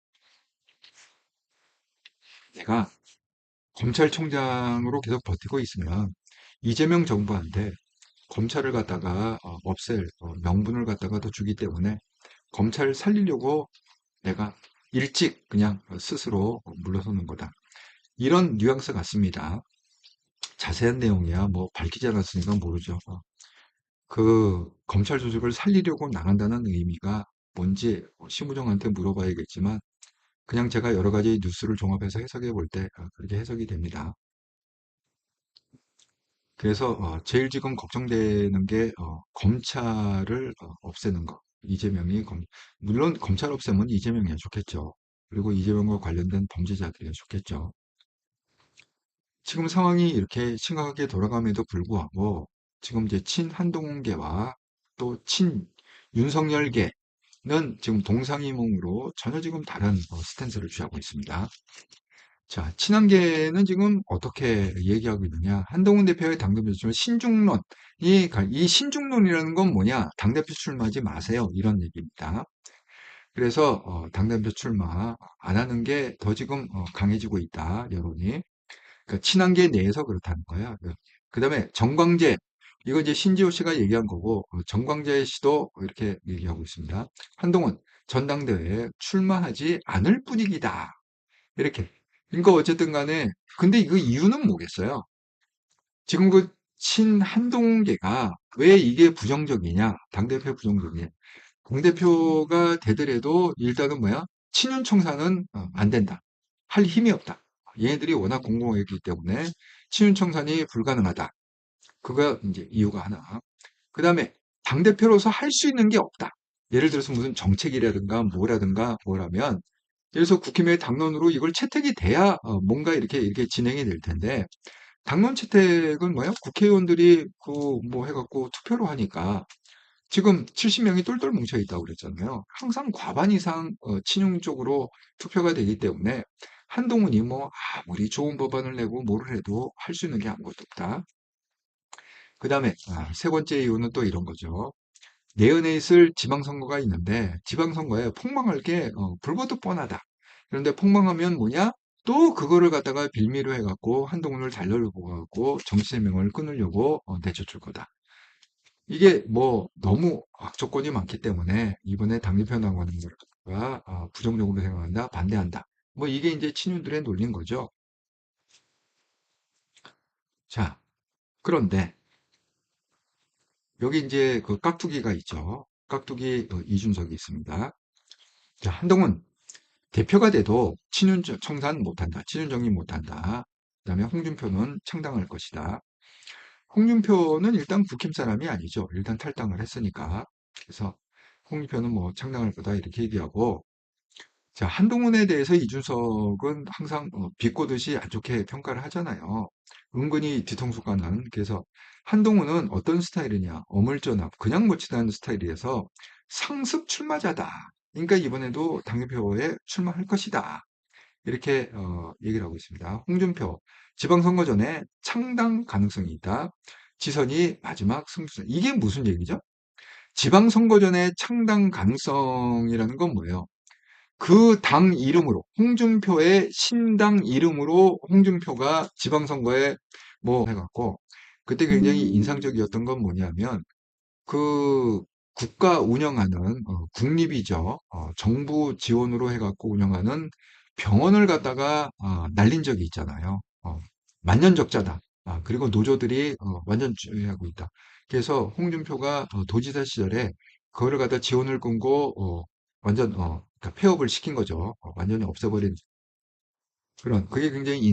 내가 검찰총장으로 계속 버티고 있으면 이재명 정부한테 검찰을 갖다가 없앨 명분을 갖다가 더 주기 때문에 검찰을 살리려고 내가 일찍 그냥 스스로 물러서는 거다. 이런 뉘앙스 같습니다. 자세한 내용이야 뭐 밝히지 않았으니까 모르죠. 그 검찰 조직을 살리려고 나간다는 의미가 뭔지 심우정한테 물어봐야겠지만 그냥 제가 여러 가지 뉴스를 종합해서 해석해 볼 때 그렇게 해석이 됩니다. 그래서 제일 지금 걱정되는 게 검찰을 없애는 거. 이재명이 물론 검찰 없애면 이재명이 좋겠죠. 그리고 이재명과 관련된 범죄자들이 좋겠죠. 지금 상황이 이렇게 심각하게 돌아감에도 불구하고 지금 이제 친한동훈계와 또 친윤석열계는 지금 동상이몽으로 전혀 지금 다른 스탠스를 취하고 있습니다. 자, 친한계는 지금 어떻게 얘기하고 있느냐. 한동훈 대표의 당대표 출마 신중론. 이 신중론이라는 건 뭐냐. 당대표 출마하지 마세요. 이런 얘기입니다. 그래서 당대표 출마 안 하는 게 더 지금 강해지고 있다. 여론이. 그러니까 친한계 내에서 그렇다는 거야. 그 다음에 정광재. 이거 이제 신지호 씨가 얘기한 거고, 정광재 씨도 이렇게 얘기하고 있습니다. 한동훈 전당대회에 출마하지 않을 분위기다. 이렇게. 그러니까 어쨌든 간에, 근데 그 이유는 뭐겠어요? 지금 그 친한동계가 왜 이게 부정적이냐? 당대표 부정적이냐? 당대표가 되더라도 일단은 뭐야? 친윤청산은 안 된다. 할 힘이 없다. 얘네들이 워낙 공공했기 때문에 친윤청산이 불가능하다. 그거 이제 이유가 하나. 그 다음에 당대표로서 할 수 있는 게 없다. 예를 들어서 무슨 정책이라든가 뭐라든가 뭐라면 예를 들어서 국힘의 당론으로 이걸 채택이 돼야 뭔가 이렇게 진행이 될 텐데 당론 채택은 뭐야? 국회의원들이 그 뭐 해갖고 투표로 하니까 지금 70명이 똘똘 뭉쳐 있다고 그랬잖아요. 항상 과반 이상 친윤 쪽으로 투표가 되기 때문에 한동훈이 뭐 아무리 좋은 법안을 내고 뭐를 해도 할 수 있는 게 아무것도 없다. 그 다음에 세 번째 이유는 또 이런 거죠. 내년에 있을 지방선거가 있는데 지방선거에 폭망할 게 불보듯 뻔하다. 그런데 폭망하면 뭐냐? 또 그거를 갖다가 빌미로 해갖고 한동훈을 달려고 갖고 정치생명을 끊으려고 내쫓을 거다. 이게 뭐 너무 악조건이 많기 때문에 이번에 당대표 나가는 거가 부정적으로 생각한다, 반대한다. 뭐 이게 이제 친윤들의 논리인 거죠. 자, 그런데 여기 이제 그 깍두기가 있죠. 깍두기 이준석이 있습니다. 자, 한동훈 대표가 돼도 친윤 청산 못한다. 친윤 정립 못한다. 그다음에 홍준표는 창당할 것이다. 홍준표는 일단 국힘 사람이 아니죠. 일단 탈당을 했으니까. 그래서 홍준표는 뭐 창당할 거다 이렇게 얘기하고 자, 한동훈에 대해서 이준석은 항상 비꼬듯이 안 좋게 평가를 하잖아요. 은근히 뒤통수 까는. 그래서 한동훈은 어떤 스타일이냐? 어물전압, 그냥 묻히다는 스타일이어서 상습 출마자다. 그러니까 이번에도 당대표에 출마할 것이다. 이렇게 얘기를 하고 있습니다. 홍준표, 지방선거 전에 창당 가능성이 있다. 지선이 마지막 승부수. 이게 무슨 얘기죠? 지방선거 전에 창당 가능성이라는 건 뭐예요? 그 당 이름으로 홍준표의 신당 이름으로 홍준표가 지방선거에 뭐 해갖고 그때 굉장히 인상적이었던 건 뭐냐면 그 국가 운영하는 국립이죠. 정부 지원으로 해갖고 운영하는 병원을 갖다가 날린 적이 있잖아요. 만년적자다. 그리고 노조들이 완전 주의하고 있다. 그래서 홍준표가 도지사 시절에 그거를 갖다 지원을 끊고 완전 그러니까 폐업을 시킨 거죠. 완전히 없애버린 그런 그게 굉장히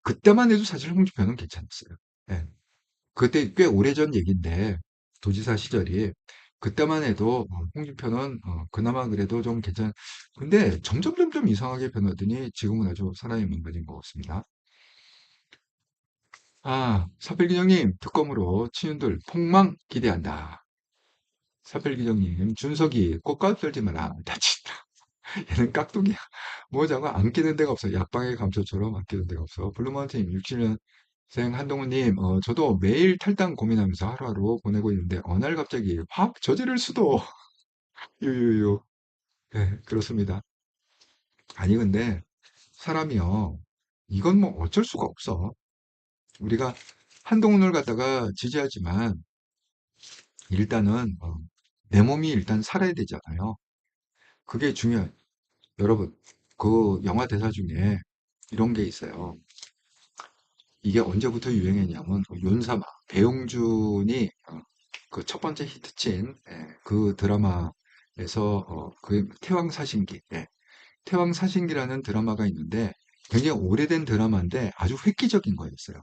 그때만 해도 사실 홍준표는 괜찮았어요. 예. 그때 꽤 오래전 얘기인데 도지사 시절이 그때만 해도 홍준표는 그나마 그래도 좀 근데 점점 이상하게 변하더니 지금은 아주 사람이 망가진 것 같습니다. 사필기정님 특검으로 친윤들 폭망 기대한다. 사필기정님 준석이 꽃가루 떨지 마라 다친다. 얘는 깍두기야. 뭐 자꾸 안 끼는 데가 없어. 약방의 감초처럼 안 끼는 데가 없어. 블루마운틴 67년생 한동훈님, 저도 매일 탈당 고민하면서 하루하루 보내고 있는데, 어느 날 갑자기 확 저지를 수도. 유유유. 네, 그렇습니다. 아니, 근데 사람이요. 이건 뭐 어쩔 수가 없어. 우리가 한동훈을 갖다가 지지하지만, 일단은, 내 몸이 일단 살아야 되잖아요. 그게 중요해요. 여러분, 그 영화 대사 중에 이런 게 있어요. 이게 언제부터 유행했냐면 윤사마 배용준이 그 첫 번째 히트친 그 드라마에서 그 태왕사신기 태왕사신기라는 드라마가 있는데 굉장히 오래된 드라마인데 아주 획기적인 거였어요.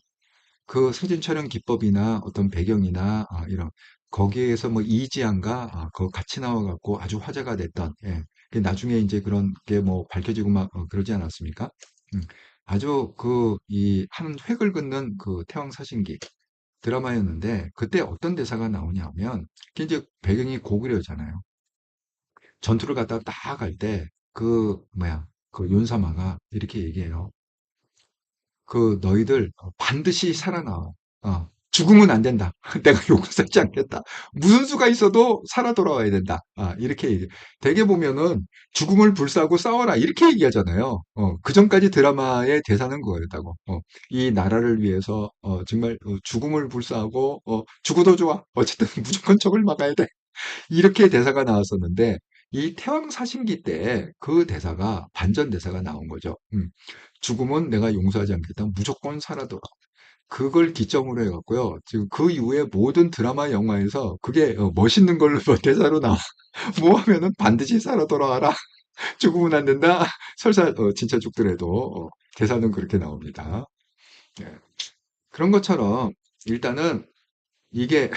그 사진 촬영 기법이나 어떤 배경이나 이런 거기에서 뭐 이지한가 그거 같이 나와갖고 아주 화제가 됐던 그 나중에 이제 그런 게 뭐 밝혀지고 막 그러지 않았습니까? 음, 아주 그 이 한 획을 긋는 그 태왕사신기 드라마였는데 그때 어떤 대사가 나오냐면 그게 이제 배경이 고구려잖아요. 전투를 갔다가 딱 갈 때 그 뭐야 그 윤사마가 이렇게 얘기해요. 그 너희들 반드시 살아나와. 죽으면 안 된다. 내가 용서하지 않겠다. 무슨 수가 있어도 살아 돌아와야 된다. 이렇게 얘기. 대개 보면은 죽음을 불사하고 싸워라 이렇게 얘기하잖아요. 그 전까지 드라마의 대사는 그거였다고. 이 나라를 위해서 정말 죽음을 불사하고 죽어도 좋아. 어쨌든 무조건 적을 막아야 돼. 이렇게 대사가 나왔었는데 이 태왕사신기 때 그 대사가 반전 대사가 나온 거죠. 죽음은 내가 용서하지 않겠다. 무조건 살아돌아. 그걸 기점으로 해갖고요. 지금 그 이후에 모든 드라마, 영화에서 그게 멋있는 걸로 대사로 나와. 뭐 하면은 반드시 살아 돌아와라. 죽으면 안 된다. 설사 진짜 죽더라도 대사는 그렇게 나옵니다. 예. 그런 것처럼 일단은 이게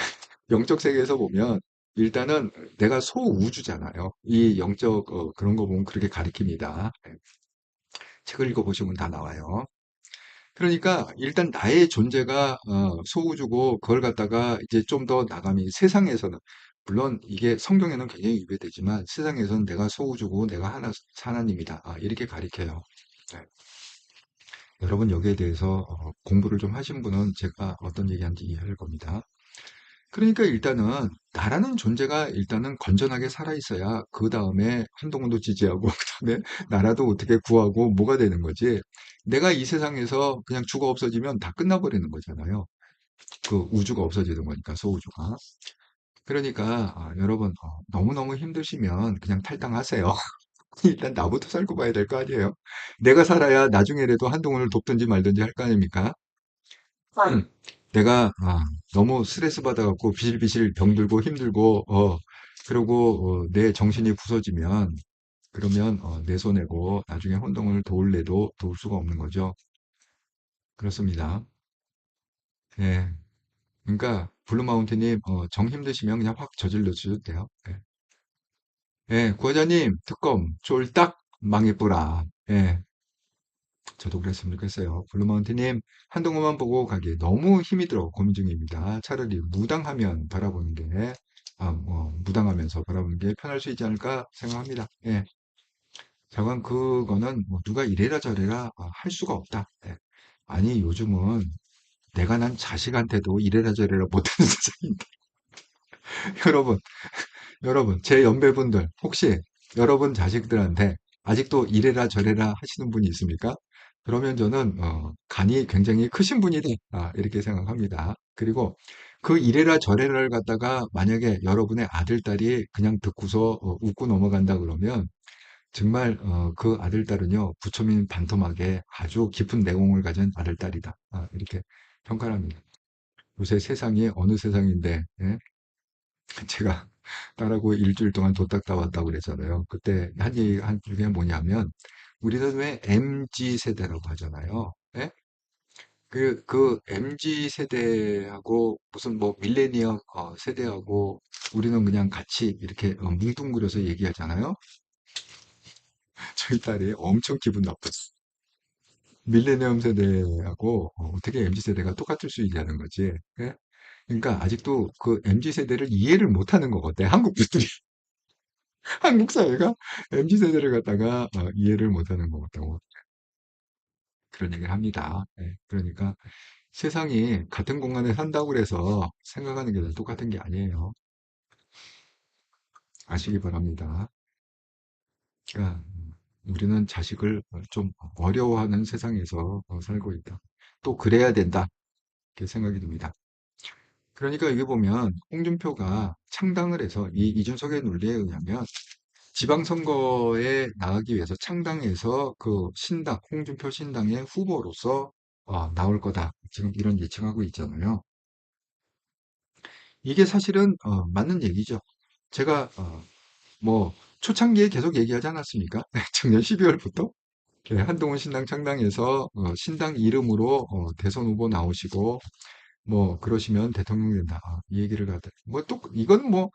영적 세계에서 보면 일단은 내가 소우주잖아요. 이 영적 그런 거 보면 그렇게 가리킵니다. 예. 책을 읽어보시면 다 나와요. 그러니까 일단 나의 존재가 소우주고 그걸 갖다가 이제 좀 더 나감이 세상에서는 물론 이게 성경에는 굉장히 위배되지만 세상에서는 내가 소우주고 내가 하나님이다. 이렇게 가리켜요. 네. 여러분 여기에 대해서 공부를 좀 하신 분은 제가 어떤 얘기하는지 이해할 겁니다. 그러니까 일단은 나라는 존재가 일단은 건전하게 살아 있어야 그 다음에 한동훈도 지지하고 그 다음에 나라도 어떻게 구하고 뭐가 되는 거지. 내가 이 세상에서 그냥 죽어 없어지면 다 끝나버리는 거잖아요. 그 우주가 없어지는 거니까 소우주가. 그러니까 여러분 너무너무 힘드시면 그냥 탈당하세요. 일단 나부터 살고 봐야 될 거 아니에요. 내가 살아야 나중에라도 한동훈을 돕든지 말든지 할 거 아닙니까? 내가 너무 스트레스 받아갖고 비실비실 병들고 힘들고 그리고 내 정신이 부서지면 그러면 내 손해고 나중에 혼동을 도울래도 도울 수가 없는 거죠. 그렇습니다. 예. 그러니까 블루마운틴님 정 힘드시면 그냥 확 저질러 주셔도 돼요. 예. 예, 구하자님 특검 쫄딱 망해뿌라. 예. 저도 그랬으면 좋겠어요. 블루마운틴님, 한동훈만 보고 가기 너무 힘이 들어 고민 중입니다. 차라리 무당하면 바라보는 게, 무당하면서 바라보는 게 편할 수 있지 않을까 생각합니다. 예. 자관 그거는 뭐 누가 이래라 저래라 할 수가 없다. 예. 아니, 요즘은 내가 난 자식한테도 이래라 저래라 못하는 세상인데. 여러분, 여러분, 제 연배분들, 혹시 여러분 자식들한테 아직도 이래라 저래라 하시는 분이 있습니까? 그러면 저는, 간이 굉장히 크신 분이다. 이렇게 생각합니다. 그리고 그 이래라 저래라를 갖다가 만약에 여러분의 아들, 딸이 그냥 듣고서 웃고 넘어간다 그러면 정말, 그 아들, 딸은요, 부처님 반토막에 아주 깊은 내공을 가진 아들, 딸이다. 이렇게 평가를 합니다. 요새 세상이 어느 세상인데, 예? 제가 딸하고 일주일 동안 도딱 따왔다고 그랬잖아요. 그때 한 얘기 한 중에 뭐냐면, 우리는 왜 MZ 세대라고 하잖아요. 예? 그 MZ 세대하고 무슨 뭐 밀레니엄 세대하고 우리는 그냥 같이 이렇게 뭉뚱그려서 얘기하잖아요. 저희 딸이 엄청 기분 나빴어. 밀레니엄 세대하고 어떻게 MZ 세대가 똑같을 수 있냐는 거지. 예? 그러니까 아직도 그 MZ 세대를 이해를 못하는 것 같아. 한국 분들이. 한국 사회가 MZ 세대를 갖다가 이해를 못하는 것 같다고 그런 얘기를 합니다. 예, 그러니까 세상이 같은 공간에 산다고 그래서 생각하는 게 다 똑같은 게 아니에요. 아시기 바랍니다. 그러니까 우리는 자식을 좀 어려워하는 세상에서 살고 있다. 또 그래야 된다. 이렇게 생각이 듭니다. 그러니까 여기 보면 홍준표가 창당을 해서 이 이준석의 논리에 의하면 지방선거에 나가기 위해서 창당해서 그 신당, 홍준표 신당의 후보로서 나올 거다. 지금 이런 예측하고 있잖아요. 이게 사실은 맞는 얘기죠. 제가 뭐 초창기에 계속 얘기하지 않았습니까? 작년 12월부터 한동훈 신당 창당해서 신당 이름으로 대선 후보 나오시고 뭐 그러시면 대통령 된다. 이 얘기를 갖다 뭐 또 이건 뭐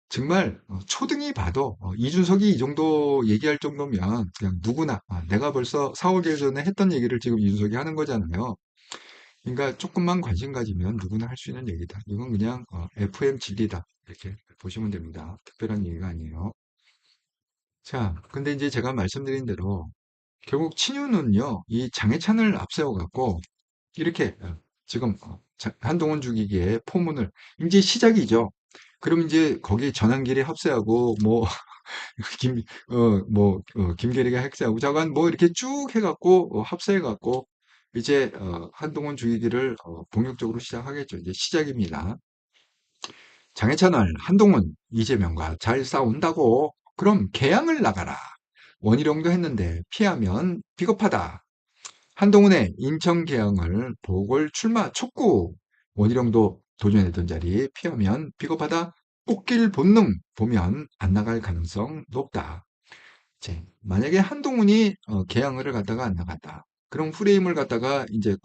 정말 초등이 봐도 이준석이 이 정도 얘기할 정도면 그냥 누구나 내가 벌써 4, 5개월 전에 했던 얘기를 지금 이준석이 하는 거잖아요. 그러니까 조금만 관심 가지면 누구나 할 수 있는 얘기다. 이건 그냥 FM 진리다. 이렇게 보시면 됩니다. 특별한 얘기가 아니에요. 자, 근데 이제 제가 말씀드린 대로 결국 친유는요, 이 장해찬을 앞세워 갖고 이렇게 지금 한동훈 죽이기의 포문을 이제 시작이죠. 그럼 이제 거기 전환길이 합세하고 뭐 김, 김계리가 핵세하고 자관 뭐 이렇게 쭉 해갖고 합세해갖고 이제 한동훈 죽이기를 본격적으로 시작하겠죠. 이제 시작입니다. 장해찬을 한동훈, 이재명과 잘 싸운다고 그럼 개항을 나가라. 원희룡도 했는데 피하면 비겁하다. 한동훈의 인천 개항을 보궐 출마 촉구. 원희룡도 도전했던 자리 피하면 비겁하다. 꽃길 본능 보면 안 나갈 가능성 높다. 만약에 한동훈이 개항을 갖다가 안 나갔다. 그럼 프레임을 갖다가 이제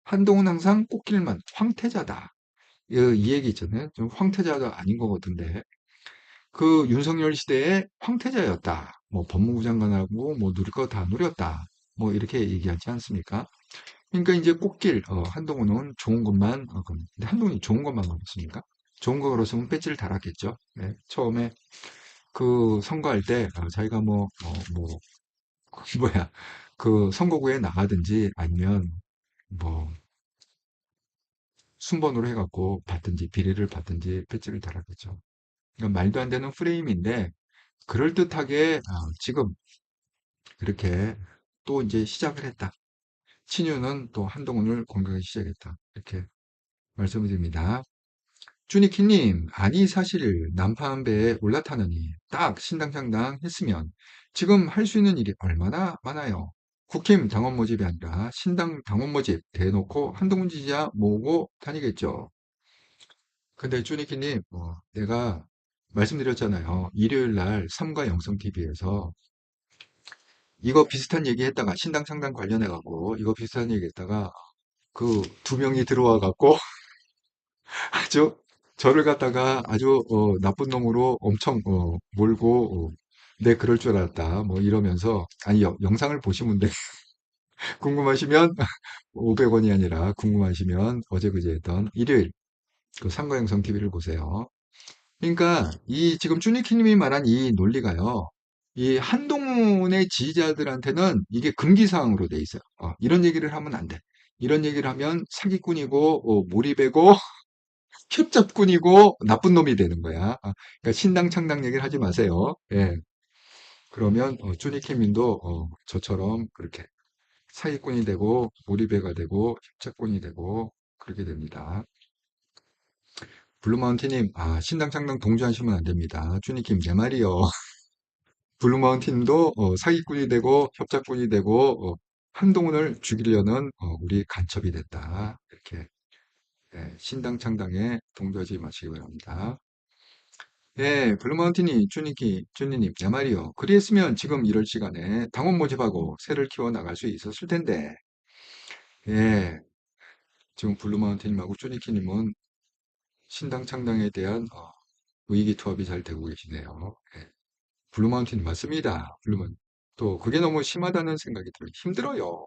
한동훈 항상 꽃길만 황태자다. 이 얘기 있잖아요. 좀 황태자가 아닌 것 같은데. 그 윤석열 시대에 황태자였다. 뭐 법무부 장관하고 뭐 누릴 거 다 누렸다. 뭐 이렇게 얘기하지 않습니까? 그러니까 이제 꽃길, 한동훈은 좋은 것만, 근데 한동훈이 좋은 것만 걸었습니까? 좋은 거 걸었으면 배지를 달았겠죠. 네, 처음에 그 선거할 때 자기가 뭐야 그 선거구에 나가든지 아니면 뭐 순번으로 해갖고 받든지 비리를 받든지 배지를 달았겠죠. 그러니까 말도 안 되는 프레임인데 그럴듯하게 지금 그렇게 또 이제 시작을 했다. 친유는 또 한동훈을 공격하기 시작했다. 이렇게 말씀을 드립니다. 주니키님, 아니 사실 난파한 배에 올라타느니 딱 신당장당 했으면 지금 할 수 있는 일이 얼마나 많아요. 국힘 당원 모집이 아니라 신당 당원 모집 대놓고 한동훈 지지자 모으고 다니겠죠. 근데 주니키님, 내가 말씀드렸잖아요. 일요일 날 삼가 영성TV에서 이거 비슷한 얘기 했다가 신당 창당 관련해갖고 이거 비슷한 얘기 했다가 그 두 명이 들어와 갖고 아주 저를 갖다가 아주 나쁜 놈으로 엄청 몰고 내 그럴 줄 알았다 뭐 이러면서 아니 영상을 보시면 돼 궁금하시면 500원이 아니라 궁금하시면 어제 그제 했던 일요일 그 상가영성 TV를 보세요. 그러니까 이 지금 쭈니키님이 말한 이 논리가요. 이 한동훈의 지지자들한테는 이게 금기사항으로 돼 있어요. 이런 얘기를 하면 안 돼. 이런 얘기를 하면 사기꾼이고 몰입이고 협잡꾼이고 나쁜 놈이 되는 거야. 그러니까 신당 창당 얘기를 하지 마세요. 예. 그러면 쭈니케민도 저처럼 그렇게 사기꾼이 되고 몰입배가 되고 협잡꾼이 되고 그렇게 됩니다. 블루마운틴님, 신당 창당 동조하시면 안 됩니다. 쭈니킴 내 말이요. 블루마운틴도 사기꾼이 되고 협잡꾼이 되고 한동훈을 죽이려는 우리 간첩이 됐다. 이렇게 신당 창당에 동조하지 마시기 바랍니다. 예, 블루마운틴이 쭈니님, 내 말이요. 그랬으면 지금 이럴 시간에 당원 모집하고 새를 키워 나갈 수 있었을 텐데. 예, 지금 블루마운틴님하고 쭈니키님은 신당 창당에 대한 의기투합이 잘 되고 계시네요. 예, 블루마운틴 맞습니다. 또 그게 너무 심하다는 생각이 들어요. 힘들어요.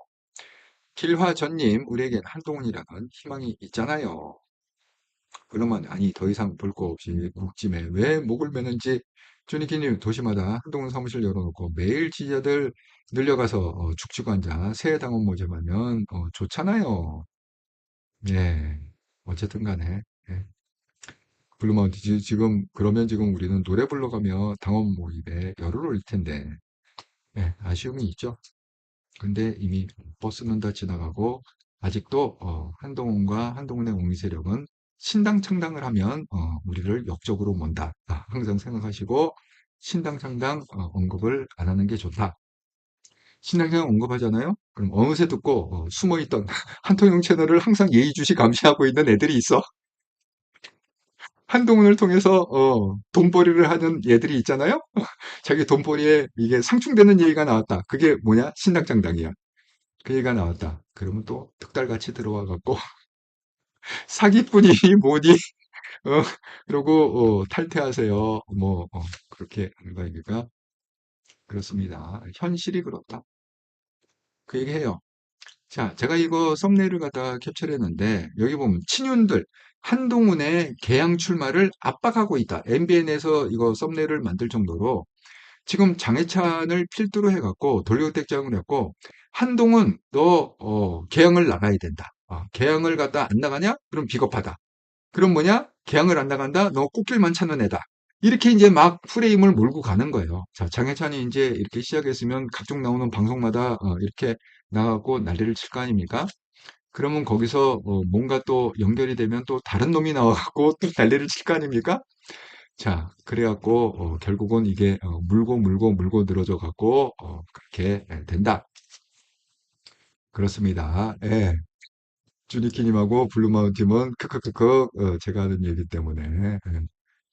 길화전님, 우리에겐 한동훈이라는 희망이 있잖아요. 그러면 아니 더 이상 볼 거 없이 국짐에 왜 목을 매는지 주니키님 도시마다 한동훈 사무실 열어놓고 매일 지지자들 늘려가서 죽치고 앉아 새 당원 모집하면 좋잖아요. 예, 어쨌든 간에 예. 블루마운트 지금 그러면 지금 우리는 노래 불러가며 당원 모집에 열을 올릴 텐데 예, 아쉬움이 있죠. 근데 이미 버스는 다 지나가고 아직도 한동훈과 한동훈의 옹리 세력은 신당 창당을 하면 우리를 역적으로 mon다. 항상 생각하시고 신당 창당 언급을 안 하는 게 좋다. 신당 창당 언급하잖아요. 그럼 어느새 듣고 숨어있던 한통용 채널을 항상 예의주시 감시하고 있는 애들이 있어. 한동훈을 통해서 돈벌이를 하는 얘들이 있잖아요. 자기 돈벌이에 이게 상충되는 얘기가 나왔다. 그게 뭐냐? 신당 창당이야. 그 얘기가 나왔다. 그러면 또 득달같이 들어와 갖고 사기꾼이 뭐니? 어, 그러고 탈퇴하세요. 뭐 그렇게 하는 거 얘기가 그렇습니다. 현실이 그렇다. 그 얘기해요. 자, 제가 이거 썸네일을 갖다가 캡처를 했는데, 여기 보면 친윤들, 한동훈의 개항 출마를 압박하고 있다. MBN에서 이거 썸네일을 만들 정도로 지금 장해찬을 필두로 해갖고 돌격대장을 했고, 한동훈, 너, 개항을 나가야 된다. 개항을 갖다 안 나가냐? 그럼 비겁하다. 그럼 뭐냐? 개항을 안 나간다? 너 꽃길만 찾는 애다. 이렇게 이제 막 프레임을 몰고 가는 거예요. 자, 장해찬이 이제 이렇게 시작했으면 각종 나오는 방송마다 이렇게 나가고 난리를 칠 거 아닙니까? 그러면 거기서 뭔가 또 연결이 되면 또 다른 놈이 나와갖고 또 난리를 칠 거 아닙니까? 자, 그래갖고 결국은 이게 물고 물고 물고 늘어져 갖고 그렇게 된다. 그렇습니다. 예. 주니키님하고 블루마운틴은 크크크크 제가 하는 얘기 때문에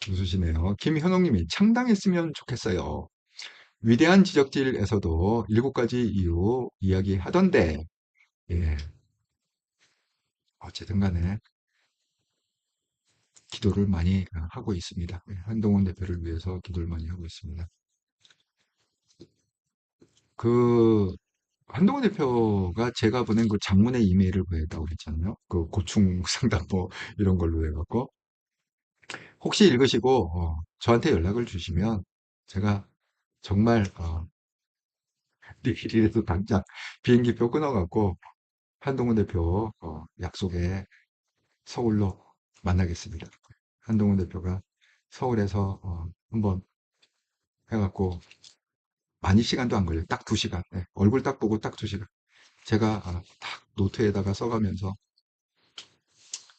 웃으시네요. 김현옥님이 창당했으면 좋겠어요. 위대한 지적질에서도 7가지 이유 이야기하던데 예. 어쨌든 간에 기도를 많이 하고 있습니다. 예, 한동훈 대표를 위해서 기도를 많이 하고 있습니다. 그 한동훈 대표가 제가 보낸 그 장문의 이메일을 보냈다고 그랬잖아요. 그 고충 상담소 이런 걸로 해갖고 혹시 읽으시고 저한테 연락을 주시면 제가 정말 내일이라도 당장 비행기표 끊어갖고 한동훈 대표 약속에 서울로 만나겠습니다. 한동훈 대표가 서울에서 한번 해갖고 많이 시간도 안 걸려요. 딱 2시간. 네, 얼굴 딱 보고 딱 2시간. 제가 딱 노트에다가 써가면서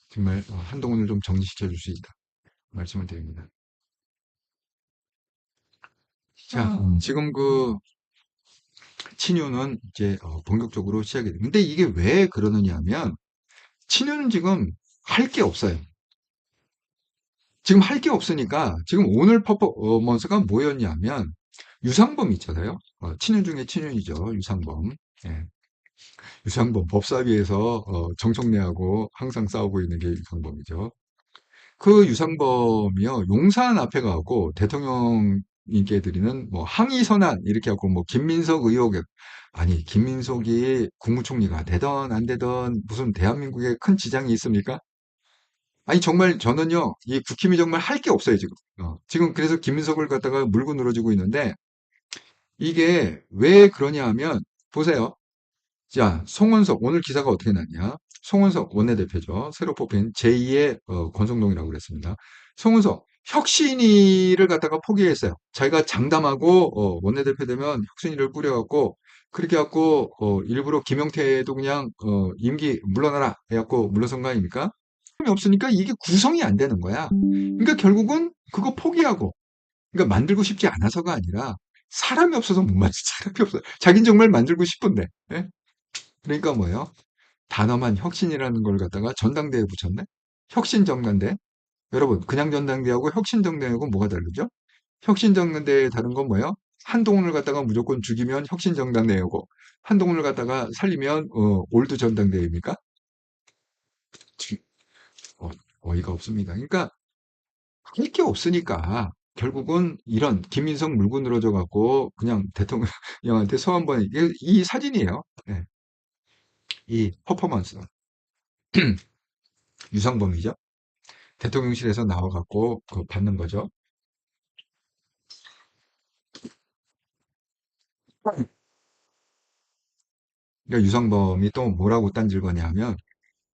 정말 한동훈을 좀 정리시켜 줄 수 있다. 말씀을 드립니다. 자, 지금 그 친윤은 이제 본격적으로 시작이 됩니다. 근데 이게 왜 그러느냐 하면 친윤은 지금 할 게 없어요. 지금 할 게 없으니까 지금 오늘 퍼포먼스가 뭐였냐면 유상범 있잖아요. 친윤 중에 친윤이죠. 유상범. 예. 유상범 법사위에서 정청래하고 항상 싸우고 있는 게 유상범이죠. 그 유상범이요, 용산 앞에 가고 대통령님께 드리는 뭐 항의 선안 이렇게 하고 뭐 김민석 의혹에 아니 김민석이 국무총리가 되던 안 되던 무슨 대한민국에 큰 지장이 있습니까? 아니 정말 저는요 이 국힘이 정말 할 게 없어요 지금. 지금 그래서 김민석을 갖다가 물고 늘어지고 있는데 이게 왜 그러냐 하면 보세요. 자, 송원석, 오늘 기사가 어떻게 났냐? 송원석 원내대표죠. 새로 뽑힌 제2의 권성동이라고 그랬습니다. 송원석, 혁신위를 갖다가 포기했어요. 자기가 장담하고 원내대표 되면 혁신위를 꾸려갖고 그렇게 갖고 일부러 김영태도 그냥 임기 물러나라 해갖고 물러선 거 아닙니까? 힘이 없으니까 이게 구성이 안 되는 거야. 그러니까 결국은 그거 포기하고 그러니까 만들고 싶지 않아서가 아니라 사람이 없어서 못 만들 사람이 없어. 자긴 정말 만들고 싶은데. 예? 그러니까 뭐예요? 단엄한 혁신이라는 걸 갖다가 전당대회에 붙였네? 혁신정당대. 여러분, 그냥 전당대회하고 혁신정당대회하고 뭐가 다르죠? 혁신정당대회 다른 건 뭐예요? 한동훈을 갖다가 무조건 죽이면 혁신정당대회고, 한동훈을 갖다가 살리면, 올드 전당대회입니까? 지- 어이가 없습니다. 그러니까, 할 게 없으니까, 결국은 이런 김민석 물고 늘어져 갖고, 그냥 대통령한테 서 한번, 이 사진이에요. 네, 이 퍼포먼스. 유상범이죠. 대통령실에서 나와갖고 그 받는 거죠. 그러니까 유상범이 또 뭐라고 딴질 거냐면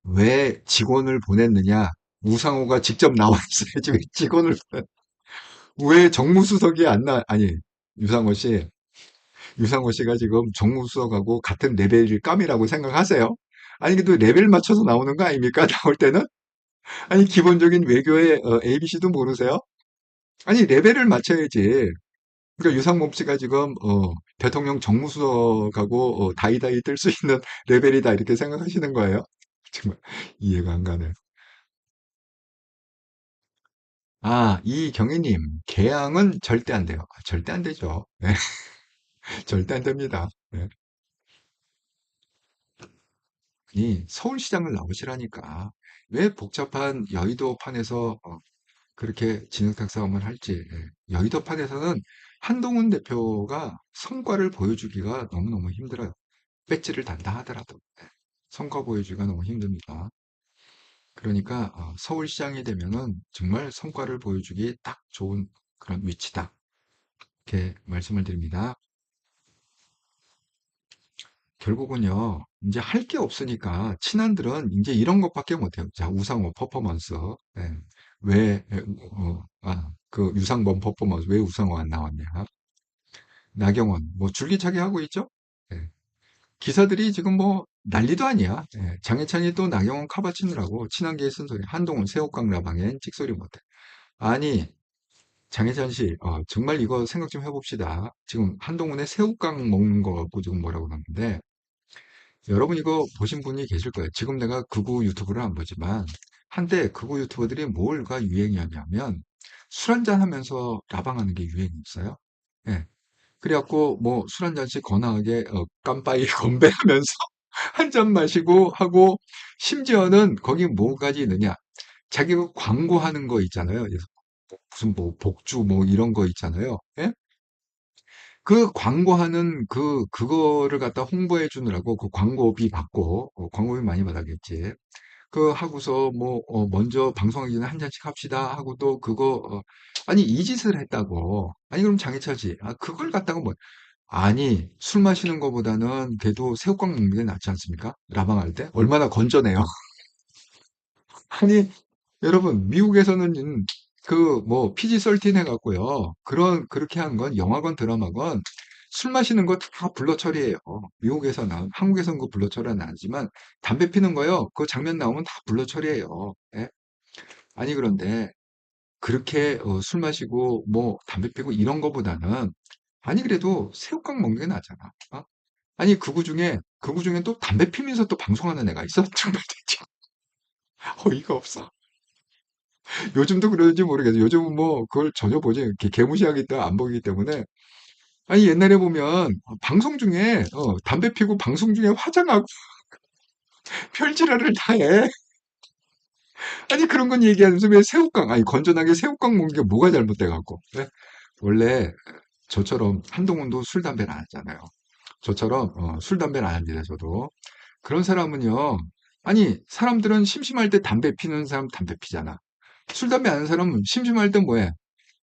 왜 직원을 보냈느냐? 우상호가 직접 나와 있어야지 왜 직원을 왜 정무수석이 안 아니 유상호 씨 유상호 씨가 지금 정무수석하고 같은 레벨일 감이라고 생각하세요? 아니 근데 레벨 맞춰서 나오는 거 아닙니까? 나올 때는 아니 기본적인 외교의 ABC도 모르세요? 아니 레벨을 맞춰야지. 그러니까 유상범 씨가 지금 대통령 정무수석하고 다이다이 뜰 수 있는 레벨이다 이렇게 생각하시는 거예요? 정말 이해가 안 가네. 아, 이경희님, 개항은 절대 안 돼요. 절대 안 되죠. 네, 절대 안 됩니다. 네. 이 서울시장을 나오시라니까 왜 복잡한 여의도판에서 그렇게 진흙탕 싸움을 할지. 예. 여의도판에서는 한동훈 대표가 성과를 보여주기가 너무너무 힘들어요. 배지를 단다 하더라도 성과 보여주기가 너무 힘듭니다. 그러니까 서울시장이 되면은 정말 성과를 보여주기 딱 좋은 그런 위치다. 이렇게 말씀을 드립니다. 결국은요, 이제 할 게 없으니까 친한들은 이제 이런 것밖에 못해요. 자, 우상호 퍼포먼스. 예. 왜, 그 유상범 퍼포먼스, 왜 우상호 안 나왔냐. 나경원, 뭐 줄기차게 하고 있죠? 예. 기사들이 지금 뭐 난리도 아니야. 예. 장해찬이 또 나경원 카바 치느라고 친한계의 쓴소리, 한동훈 새우깡 라방엔 찍소리 못해. 아니, 장혜찬 씨, 정말 이거 생각 좀 해봅시다. 지금 한동훈의 새우깡 먹는 거 갖고 지금 뭐라고 그러는데, 여러분 이거 보신 분이 계실 거예요. 지금 내가 극우 유튜브를 안 보지만, 한때 극우 유튜버들이 뭘가 유행이었냐면, 술 한잔 하면서 라방하는 게 유행이었어요. 예. 그래갖고, 뭐, 술 한 잔씩 거나하게, 깜빠이 건배하면서 한 잔 마시고 하고, 심지어는 거기 뭐까지 있느냐. 자기가 광고하는 거 있잖아요. 무슨 뭐 복주 뭐 이런 거 있잖아요. 예? 그 광고하는 그거를 갖다 홍보해 주느라고 그 광고비 받고 광고비 많이 받았겠지. 그 하고서 뭐 먼저 방송하기 전에 한 잔씩 합시다 하고 또 그거 아니 이 짓을 했다고. 아니 그럼 장애철 씨, 그걸 갖다가 뭐 아니 술 마시는 거보다는 걔도 새우깡 먹는 게 낫지 않습니까? 라방할 때 얼마나 건전해요. 아니 여러분, 미국에서는 그 뭐 피지 13 해갖고요. 그렇게 한 건 영화건 드라마건 술 마시는 거 다 블러 처리해요. 미국에서는 한국에서는 그 블러 처리는 안 하지만 담배 피는 거요. 그 장면 나오면 다 블러 처리해요. 예? 아니 그런데 그렇게 술 마시고 뭐 담배 피고 이런 거보다는 아니 그래도 새우깡 먹는 게 낫잖아. 아니 그구 중에 또 담배 피면서 또 방송하는 애가 있어? 정말 진짜 어이가 없어. 요즘도 그러는지 모르겠어요. 요즘은 뭐 그걸 전혀 보지 이렇게 개무시하기 때문에 안 보기 때문에 아니 옛날에 보면 방송 중에 담배 피고 방송 중에 화장하고 별지랄을 다 해. 아니 그런 건 얘기하면서 왜 새우깡 아니 건전하게 새우깡 먹는 게 뭐가 잘못돼 갖고 네? 원래 저처럼 한동훈도 술 담배를 안 하잖아요. 저처럼 술 담배를 안 합니다. 저도 그런 사람은요. 아니 사람들은 심심할 때 담배 피는 사람 담배 피잖아. 술 담배 안 하는 사람은 심심할 때 뭐해?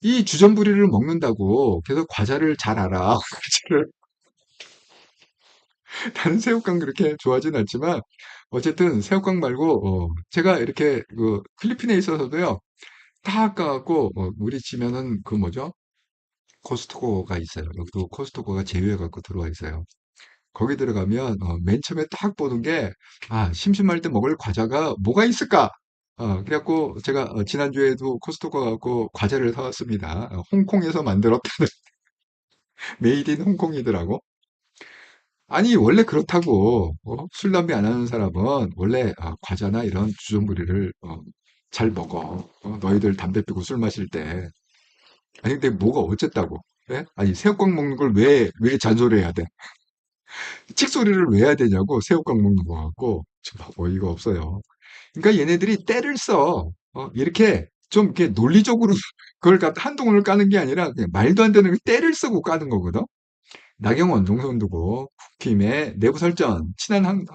이 주전부리를 먹는다고 계속 과자를 잘 알아. 과자를. 나는 새우깡 그렇게 좋아하진 않지만 어쨌든 새우깡 말고 제가 이렇게 그 필리핀에 있어서도요. 다 아까갖고 우리 집에는 그 뭐죠? 코스트코가 있어요. 여기도 코스트코가 제휴해 갖고 들어와 있어요. 거기 들어가면 맨 처음에 딱 보는 게 심심할 때 먹을 과자가 뭐가 있을까? 그래갖고 제가 지난주에도 코스트코 가고 과자를 사왔습니다. 홍콩에서 만들었다는 메이드 인 홍콩이더라고. 아니, 원래 그렇다고, 술, 담배 안 하는 사람은 원래 과자나 이런 주전부리를 잘 먹어. 너희들 담배 피고 술 마실 때. 아니, 근데 뭐가 어쨌다고? 예? 아니, 새우깡 먹는 걸 왜 잔소리해야 돼? 칡소리를 왜 해야 되냐고, 새우깡 먹는 거 같고. 참 어이가 없어요. 그러니까 얘네들이 때를 써. 이렇게 좀 이렇게 논리적으로 그걸 갖다 한동훈을 까는 게 아니라 그냥 말도 안 되는 때를 쓰고 까는 거거든. 나경원, 농성두고 국힘의 내부 설전, 친한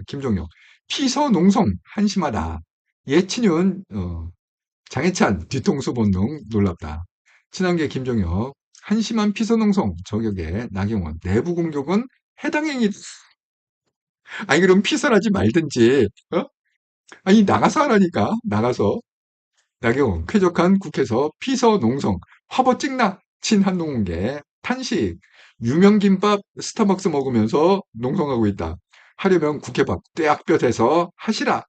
김종혁, 피서농성 한심하다. 예친윤, 장해찬, 뒤통수 본능 놀랍다. 친한계 김종혁, 한심한 피서농성 저격에 나경원, 내부 공격은 해당 행위. 아니 그럼 피설하지 말든지, 아니 나가서 하라니까 나가서. 나경원, 쾌적한 국회에서 피서농성, 화보 찍나? 친한동훈계, 탄식, 유명김밥 스타벅스 먹으면서 농성하고 있다. 하려면 국회 밖 떼학볕 에서 하시라.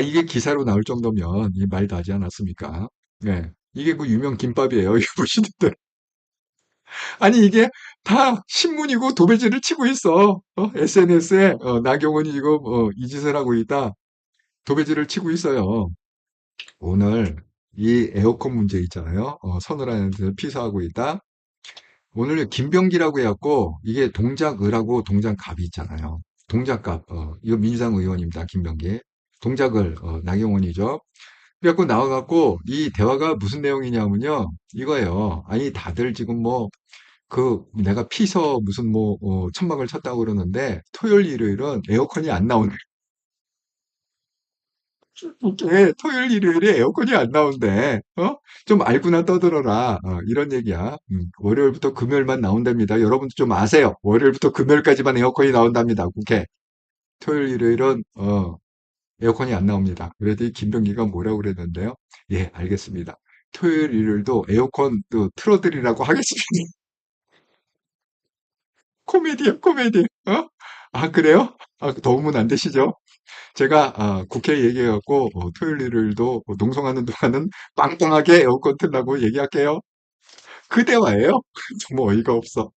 이게 기사로 나올 정도면 이 말도 하지 않았습니까? 네. 이게 그 유명 김밥이에요. 이거 보시는데. 아니, 이게 다 신문이고 도배지를 치고 있어. SNS에 나경원이 지금 이 짓을 하고 있다. 도배지를 치고 있어요. 오늘 이 에어컨 문제 있잖아요. 서늘한 데서 피서하고 있다. 오늘 김병기라고 해갖고 이게 동작을하고 동작갑이 있잖아요. 동작갑, 이거 민주당 의원입니다. 김병기. 동작을 나경원이죠. 그래갖고 나와갖고 이 대화가 무슨 내용이냐면요. 이거예요. 아니 다들 지금 뭐 내가 피서 무슨 천막을 쳤다고 그러는데, 토요일, 일요일은 에어컨이 안 나오네. 이게 토요일, 일요일에 에어컨이 안 나온대. 좀 알고나 떠들어라. 이런 얘기야. 월요일부터 금요일만 나온답니다. 여러분도 좀 아세요. 월요일부터 금요일까지만 에어컨이 나온답니다. 국회. 토요일, 일요일은, 에어컨이 안 나옵니다. 그랬더니 김병기가 뭐라고 그랬는데요. 예, 알겠습니다. 토요일, 일요일도 에어컨 또 틀어드리라고 하겠습니다. 코미디야, 코미디. 아, 그래요? 도움은 안 되시죠? 제가 국회에 얘기해갖고 토요일 일요일도 농성하는 동안은 빵빵하게 에어컨 틀라고 얘기할게요. 그 대화예요? 정말 어이가 없어.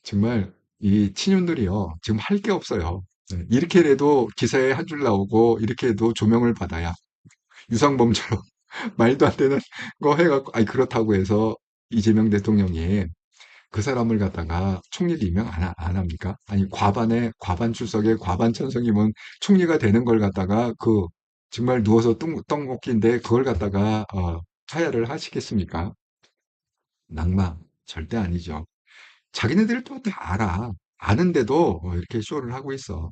정말 이 친윤들이요. 지금 할 게 없어요. 네, 이렇게라도 기사에 한 줄 나오고 이렇게도 조명을 받아야 유상범처럼 말도 안 되는 거 해갖고 아니 그렇다고 해서 이재명 대통령이 그 사람을 갖다가 총리를 임명 안 합니까? 아니, 과반 출석에 과반 찬성이면 총리가 되는 걸 갖다가 정말 누워서 떡먹기인데 그걸 갖다가, 하야를 하시겠습니까? 낙마. 절대 아니죠. 자기네들 또 다 알아. 아는데도 이렇게 쇼를 하고 있어.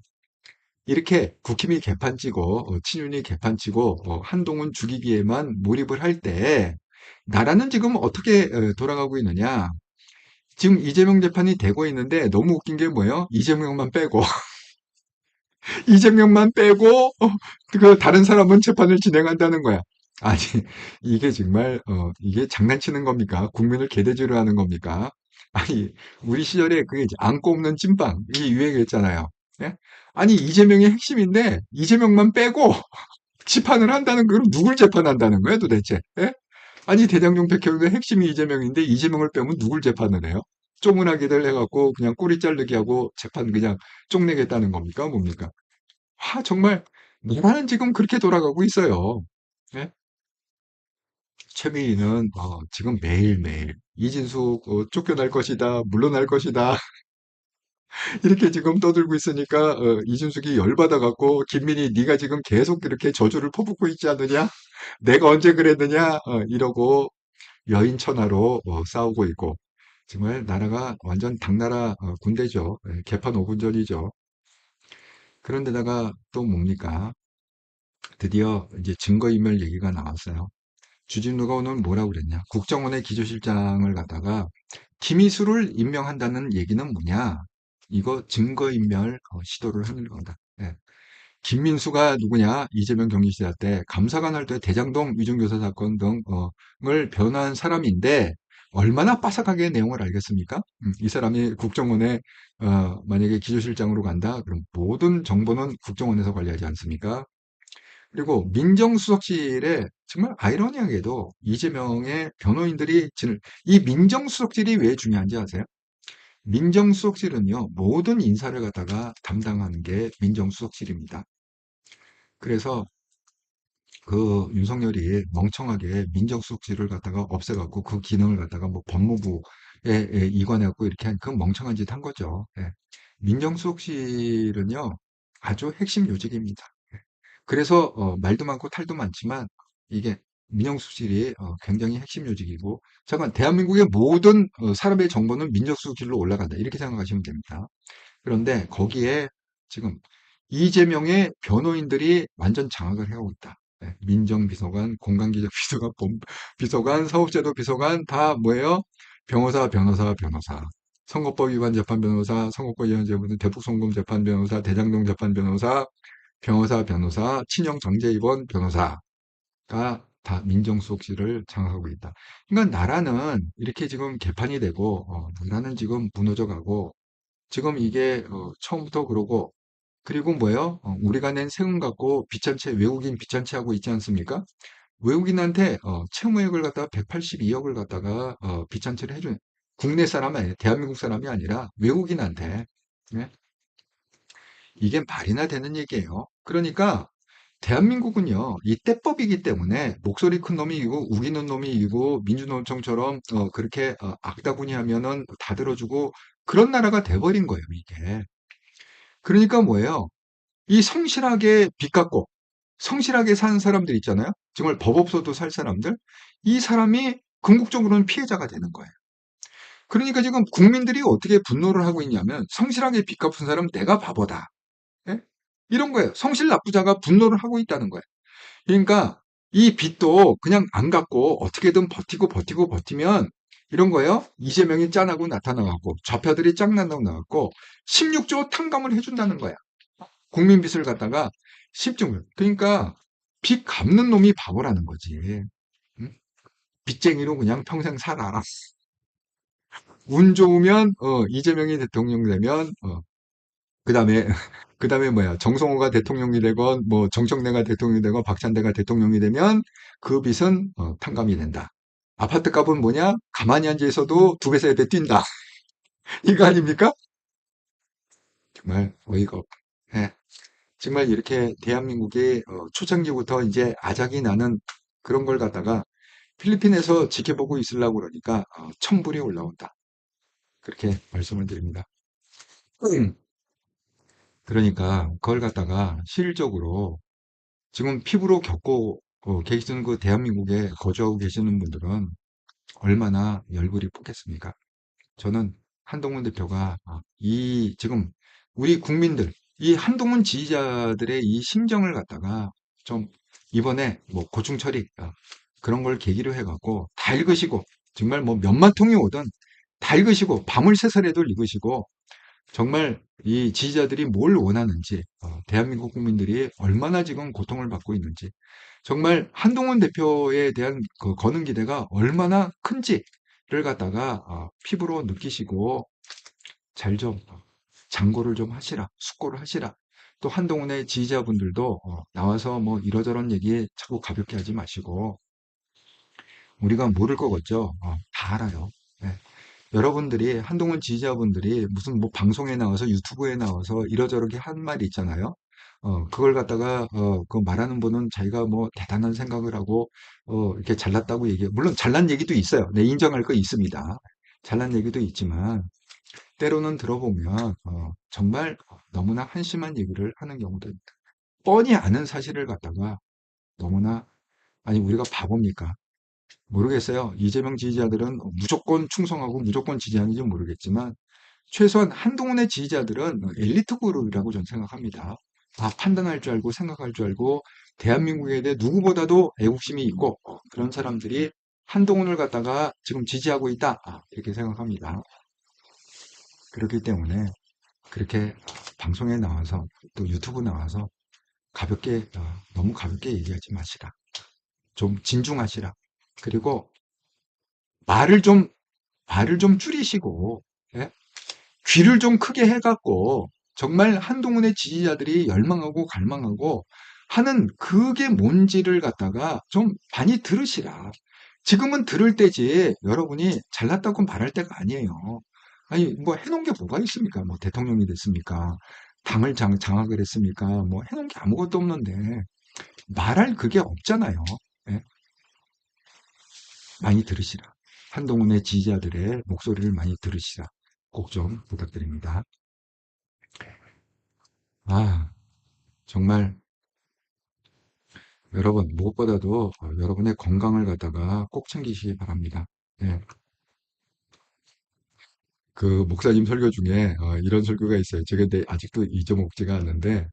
이렇게 국힘이 개판치고, 친윤이 개판치고, 한동훈 죽이기에만 몰입을 할 때, 나라는 지금 어떻게 돌아가고 있느냐? 지금 이재명 재판이 되고 있는데 너무 웃긴 게 뭐예요? 이재명만 빼고 이재명만 빼고 그 다른 사람은 재판을 진행한다는 거야. 아니 이게 정말 이게 장난치는 겁니까? 국민을 개돼지로 하는 겁니까? 아니 우리 시절에 그게 이제 안고 없는 찐빵 이게 유행했잖아요. 예? 아니 이재명이 핵심인데 이재명만 빼고 재판을 한다는 그럼 누굴 재판한다는 거예요 도대체? 예? 아니 대장동 백혈의 핵심이 이재명인데 이재명을 빼면 누굴 재판을 해요? 쪼문하기들 해갖고 그냥 꼬리 자르기 하고 재판 그냥 쪽내겠다는 겁니까? 뭡니까? 정말 나라는 지금 그렇게 돌아가고 있어요. 예? 최민희는 지금 매일매일 이진숙 쫓겨날 것이다, 물러날 것이다 이렇게 지금 떠들고 있으니까 이준숙이 열받아갖고 김민희 네가 지금 계속 이렇게 저주를 퍼붓고 있지 않느냐? 내가 언제 그랬느냐? 이러고 여인천하로 싸우고 있고 정말 나라가 완전 당나라 군대죠. 예, 개판 5분 전이죠. 그런데다가 또 뭡니까? 드디어 이제 증거인멸 얘기가 나왔어요. 주진우가 오늘 뭐라고 그랬냐? 국정원의 기조실장을 갖다가 김희수를 임명한다는 얘기는 뭐냐? 이거 증거인멸 시도를 하는 거다. 예. 김민수가 누구냐? 이재명 경기지사 때 감사관 할 때 대장동 위중교사 사건 등을 변호한 사람인데 얼마나 빠삭하게 내용을 알겠습니까? 이 사람이 국정원에 만약에 기조실장으로 간다? 그럼 모든 정보는 국정원에서 관리하지 않습니까? 그리고 민정수석실에 정말 아이러니하게도 이재명의 변호인들이 이 민정수석실이 왜 중요한지 아세요? 민정수석실은요, 모든 인사를 갖다가 담당하는 게 민정수석실입니다. 그래서 그 윤석열이 멍청하게 민정수석실을 갖다가 없애갖고 그 기능을 갖다가 뭐 법무부에 이관해갖고 이렇게 한 그 멍청한 짓 한 거죠. 예. 민정수석실은요, 아주 핵심 요직입니다. 그래서 말도 많고 탈도 많지만 이게 민정수석실이 굉장히 핵심 요직이고 잠깐 대한민국의 모든 사람의 정보는 민정수석실로 올라간다 이렇게 생각하시면 됩니다. 그런데 거기에 지금 이재명의 변호인들이 완전 장악을 해오고 있다. 네, 민정비서관, 공관기자 비서관, 비서관, 사업제도 비서관 다 뭐예요? 변호사, 변호사, 변호사. 선거법 위반 재판 변호사, 선거법 위반 재판, 대북송금 재판 변호사, 대장동 재판 변호사, 변호사, 친형 강제 입원 변호사가 다 민정수석실을 장악하고 있다. 그러니까 나라는 이렇게 지금 개판이 되고 나라는 지금 무너져 가고 지금 이게 처음부터 그러고 그리고 뭐예요? 우리가 낸 세금 갖고 비찬채 외국인 비찬채 하고 있지 않습니까? 외국인한테 채무액을 갖다가 182억을 갖다가 비찬채를 해주는 국내 사람이 아니라 대한민국 사람이 아니라 외국인한테 예? 이게 말이나 되는 얘기예요. 그러니까 대한민국은요, 이 때법이기 때문에 목소리 큰 놈이 이기고 우기는 놈이 이기고 민주노총처럼 그렇게 악다구니 하면은 다 들어주고 그런 나라가 돼버린 거예요, 이게. 그러니까 뭐예요? 이 성실하게 빚 갚고 성실하게 사는 사람들 있잖아요. 정말 법 없어도 살 사람들. 이 사람이 궁극적으로는 피해자가 되는 거예요. 그러니까 지금 국민들이 어떻게 분노를 하고 있냐면 성실하게 빚 갚은 사람 내가 바보다. 예? 이런 거예요. 성실 납부자가 분노를 하고 있다는 거예요. 그러니까 이 빚도 그냥 안 갚고 어떻게든 버티고 버티면 이런 거예요. 이재명이 짠하고 나타나갖고 좌표들이 짱난다고 나왔고 16조 탕감을 해준다는 거야. 국민 빚을 갖다가 10조. 그러니까 빚 갚는 놈이 바보라는 거지. 응? 빚쟁이로 그냥 평생 살아라. 운 좋으면 이재명이 대통령 되면 그다음에 그다음에 뭐야 정성호가 대통령이 되건 뭐 정청래가 대통령이 되건 박찬대가 대통령이 되면 그 빚은 탕감이 된다. 아파트 값은 뭐냐? 가만히 앉아 있어도 두 배, 세 배 뛴다. 이거 아닙니까? 정말 어이가 없. 예. 정말 이렇게 대한민국이 초창기부터 이제 아작이 나는 그런 걸 갖다가 필리핀에서 지켜보고 있으려고 그러니까 천불이 올라온다. 그렇게 말씀을 드립니다. 그러니까 그걸 갖다가 실질적으로 지금 피부로 겪고 계시는 그 대한민국에 거주하고 계시는 분들은 얼마나 열불이 뽑겠습니까? 저는 한동훈 대표가 이 지금 우리 국민들, 이 한동훈 지지자들의 이 심정을 갖다가 좀 이번에 뭐 고충 처리 그런 걸 계기로 해갖고 다 읽으시고 정말 뭐 몇만 통이 오든 다 읽으시고 밤을 새서라도 읽으시고 정말 이 지지자들이 뭘 원하는지, 대한민국 국민들이 얼마나 지금 고통을 받고 있는지, 정말 한동훈 대표에 대한 그 거는 기대가 얼마나 큰지를 갖다가 피부로 느끼시고 잘 좀 장고를 좀 하시라, 숙고를 하시라. 또 한동훈의 지지자분들도 나와서 뭐 이러저런 얘기 자꾸 가볍게 하지 마시고 우리가 모를 것 같죠? 다 알아요. 네. 여러분들이 한동훈 지지자분들이 무슨 뭐 방송에 나와서 유튜브에 나와서 이러저러게 한 말이 있잖아요. 그걸 갖다가 그 말하는 분은 자기가 뭐 대단한 생각을 하고 이렇게 잘났다고 얘기해. 물론 잘난 얘기도 있어요. 네, 인정할 거 있습니다. 잘난 얘기도 있지만 때로는 들어보면 정말 너무나 한심한 얘기를 하는 경우도 있다. 뻔히 아는 사실을 갖다가 너무나 아니 우리가 바보입니까? 모르겠어요. 이재명 지지자들은 무조건 충성하고 무조건 지지하는지 모르겠지만 최소한 한동훈의 지지자들은 엘리트 그룹이라고 저는 생각합니다. 다 판단할 줄 알고 생각할 줄 알고 대한민국에 대해 누구보다도 애국심이 있고 그런 사람들이 한동훈을 갖다가 지금 지지하고 있다. 이렇게 생각합니다. 그렇기 때문에 그렇게 방송에 나와서 또 유튜브 나와서 가볍게 너무 가볍게 얘기하지 마시라. 좀 진중하시라. 그리고 말을 좀 말을 좀 줄이시고 예? 귀를 좀 크게 해갖고 정말 한동훈의 지지자들이 열망하고 갈망하고 하는 그게 뭔지를 갖다가 좀 많이 들으시라. 지금은 들을 때지 여러분이 잘났다고 말할 때가 아니에요. 아니 뭐 해놓은 게 뭐가 있습니까? 뭐 대통령이 됐습니까? 당을 장악을 했습니까? 뭐 해놓은 게 아무것도 없는데 말할 그게 없잖아요. 예? 많이 들으시라. 한동훈의 지지자들의 목소리를 많이 들으시라. 꼭 좀 부탁드립니다. 정말 여러분 무엇보다도 여러분의 건강을 갖다가 꼭 챙기시기 바랍니다. 예. 그 목사님 설교 중에 이런 설교가 있어요. 제가 근데 아직도 잊어먹지가 않는데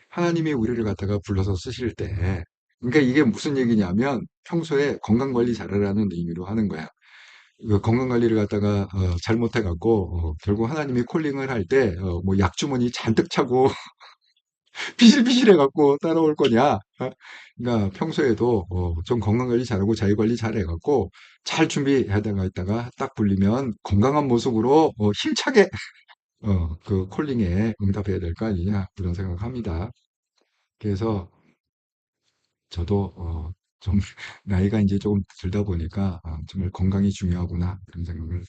하나님이 우리를 갖다가 불러서 쓰실 때 그러니까 이게 무슨 얘기냐면 평소에 건강 관리 잘하라는 의미로 하는 거야. 그 건강 관리를 갖다가 잘못해 갖고 결국 하나님이 콜링을 할 때 뭐 약주머니 잔뜩 차고 피실피실해 갖고 따라올 거냐? 그러니까 평소에도 좀 건강 관리 잘하고 자기 관리 잘해 갖고 잘 준비하다가 있다가 딱 불리면 건강한 모습으로 힘차게 그 콜링에 응답해야 될 거 아니냐 그런 생각합니다. 그래서 저도 좀 나이가 이제 조금 들다 보니까 정말 건강이 중요하구나 그런 생각을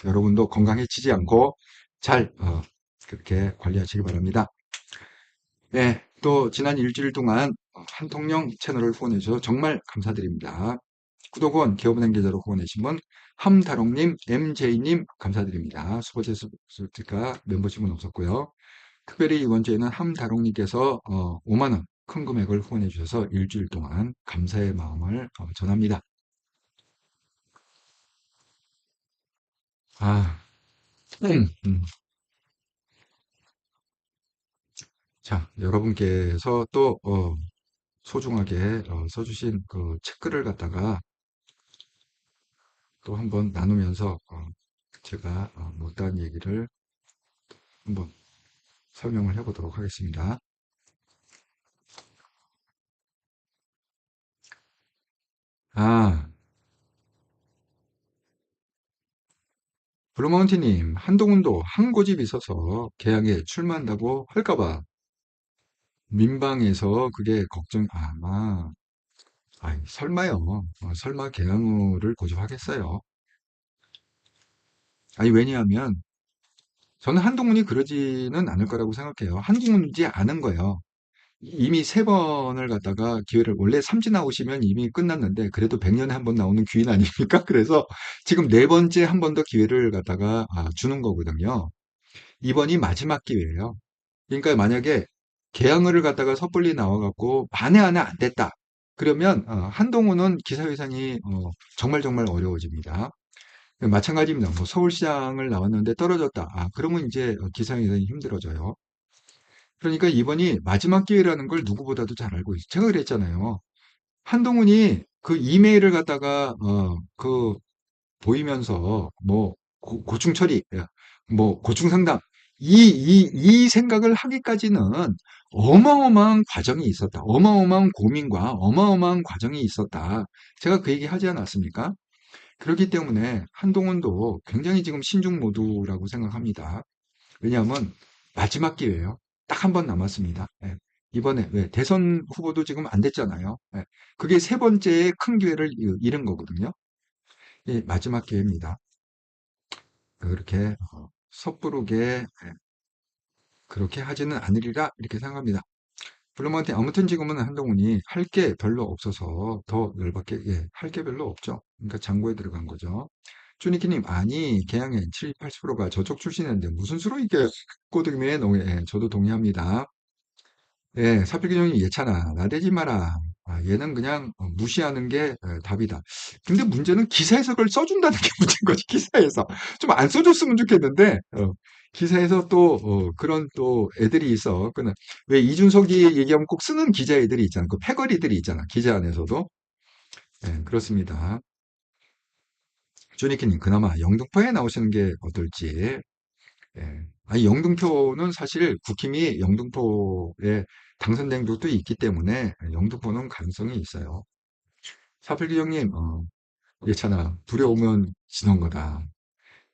여러분도 건강해지지 않고 잘 그렇게 관리하시기 바랍니다. 네, 또 지난 일주일 동안 한통령 채널을 후원해 주셔서 정말 감사드립니다. 구독원, 기업은행 계좌로 후원해주신 분 함다롱님, MJ님 감사드립니다. 슈퍼챗가 멤버십은 없었고요. 특별히 이번 주에는 함다롱님께서 5만 원 큰 금액을 후원해 주셔서 일주일 동안 감사의 마음을 전합니다. 아, 음, 음. 자, 여러분께서 또, 소중하게 써주신 그 책글을 갖다가 또 한번 나누면서 제가 못다한 얘기를 한번 설명을 해보도록 하겠습니다. 아, 블루마운틴님, 한동훈도 한 고집 있어서 개항에 출마한다고 할까봐 민방에서 그게 걱정, 아이, 설마요. 설마 개항을 고집하겠어요. 아니, 왜냐하면 저는 한동훈이 그러지는 않을 거라고 생각해요. 한동훈이지 않은 거예요. 이미 세 번을 갖다가 기회를, 원래 삼진 나오시면 이미 끝났는데, 그래도 100년에 한 번 나오는 귀인 아닙니까? 그래서 지금 네 번째 한 번 더 기회를 갖다가 주는 거거든요. 이번이 마지막 기회예요. 그러니까 만약에 개항을 갖다가 섣불리 나와갖고 만에 안에 안 됐다. 그러면 한동훈은 기사회생이 정말 정말 어려워집니다. 마찬가지입니다. 뭐 서울시장을 나왔는데 떨어졌다. 그러면 이제 기사회생이 힘들어져요. 그러니까 이번이 마지막 기회라는 걸 누구보다도 잘 알고 있어요. 제가 그랬잖아요. 한동훈이 그 이메일을 갖다가 보이면서 뭐 고충 처리, 뭐 고충 상담 이 생각을 하기까지는 어마어마한 과정이 있었다. 어마어마한 고민과 어마어마한 과정이 있었다. 제가 그 얘기 하지 않았습니까? 그렇기 때문에 한동훈도 굉장히 지금 신중 모드라고 생각합니다. 왜냐하면 마지막 기회예요. 딱 한 번 남았습니다. 예. 이번에 왜 대선 후보도 지금 안 됐잖아요. 예. 그게 세 번째의 큰 기회를 잃은 거거든요. 이 마지막 기회입니다. 그렇게 섣부르게 그렇게 하지는 않으리라 이렇게 생각합니다. 블루마운틴 아무튼 지금은 한동훈이 할 게 별로 없어서 더 열받게 할 게 별로 없죠. 그러니까 장고에 들어간 거죠. 쭈니키님 아니 개항의 70, 80%가 저쪽 출신인데 무슨 수로 이게 꼬드김에 농해 저도 동의합니다. 예, 사필규정이 얘잖아. 나대지 마라. 얘는 그냥 무시하는 게 답이다. 근데 문제는 기사에서 그걸 써준다는 게 문제인 거지, 기사에서. 좀 안 써줬으면 좋겠는데, 기사에서 또, 그런 또 애들이 있어. 왜 이준석이 얘기하면 꼭 쓰는 기자 애들이 있잖아. 그 패거리들이 있잖아. 기자 안에서도. 예, 그렇습니다. 조니키님, 그나마 영등포에 나오시는 게 어떨지. 예. 아니, 영등포는 사실 국힘이 영등포에 당선된 적도 있기 때문에 영등포는 가능성이 있어요. 사필기정님, 예찬아, 두려우면 지는 거다.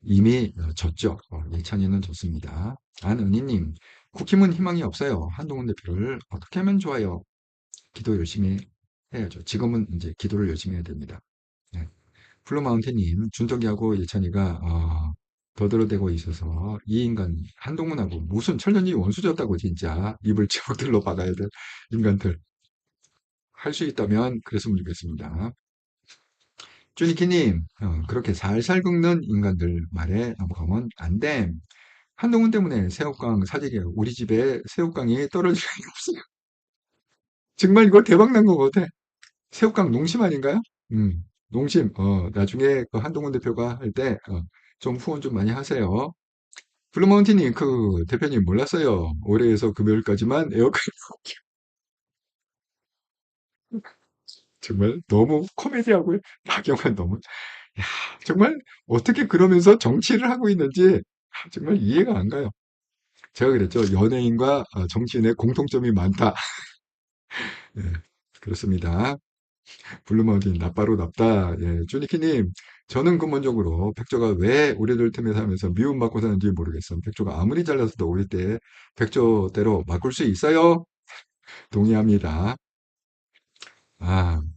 이미 졌죠. 예찬이는 졌습니다. 안은희님, 국힘은 희망이 없어요. 한동훈 대표를 어떻게 하면 좋아요? 기도 열심히 해야죠. 지금은 이제 기도를 열심히 해야 됩니다. 네. 플로마운틴님, 준석이하고 예찬이가 더들어대고 있어서 이 인간 한동훈하고 무슨 천년이 원수졌다고 진짜 입을 제목들로 박아야 될 인간들 할 수 있다면 그랬으면 좋겠습니다. 쭈니키님, 그렇게 살살 긁는 인간들 말에 넘어가면 안 돼. 한동훈 때문에 새우깡 사재기가 우리 집에 새우깡이 떨어질 리 없어요. 정말 이거 대박 난 거 같아. 새우깡 농심 아닌가요? 농심. 나중에 그 한동훈 대표가 할 때, 좀 후원 좀 많이 하세요. 블루마운틴님, 그 대표님 몰랐어요. 올해에서 금요일까지만 에어컨 정말 너무 코미디하고요. 나경원 너무, 야, 정말 어떻게 그러면서 정치를 하고 있는지 정말 이해가 안 가요. 제가 그랬죠. 연예인과 정치인의 공통점이 많다. 예, 그렇습니다. 블루마운틴 나빠로 납다. 예, 쭈니키님, 저는 근본적으로 백조가 왜 우리들 틈에 살면서 미움받고 사는지 모르겠어. 백조가 아무리 잘라서도 우리 때 백조대로 바꿀 수 있어요? 동의합니다.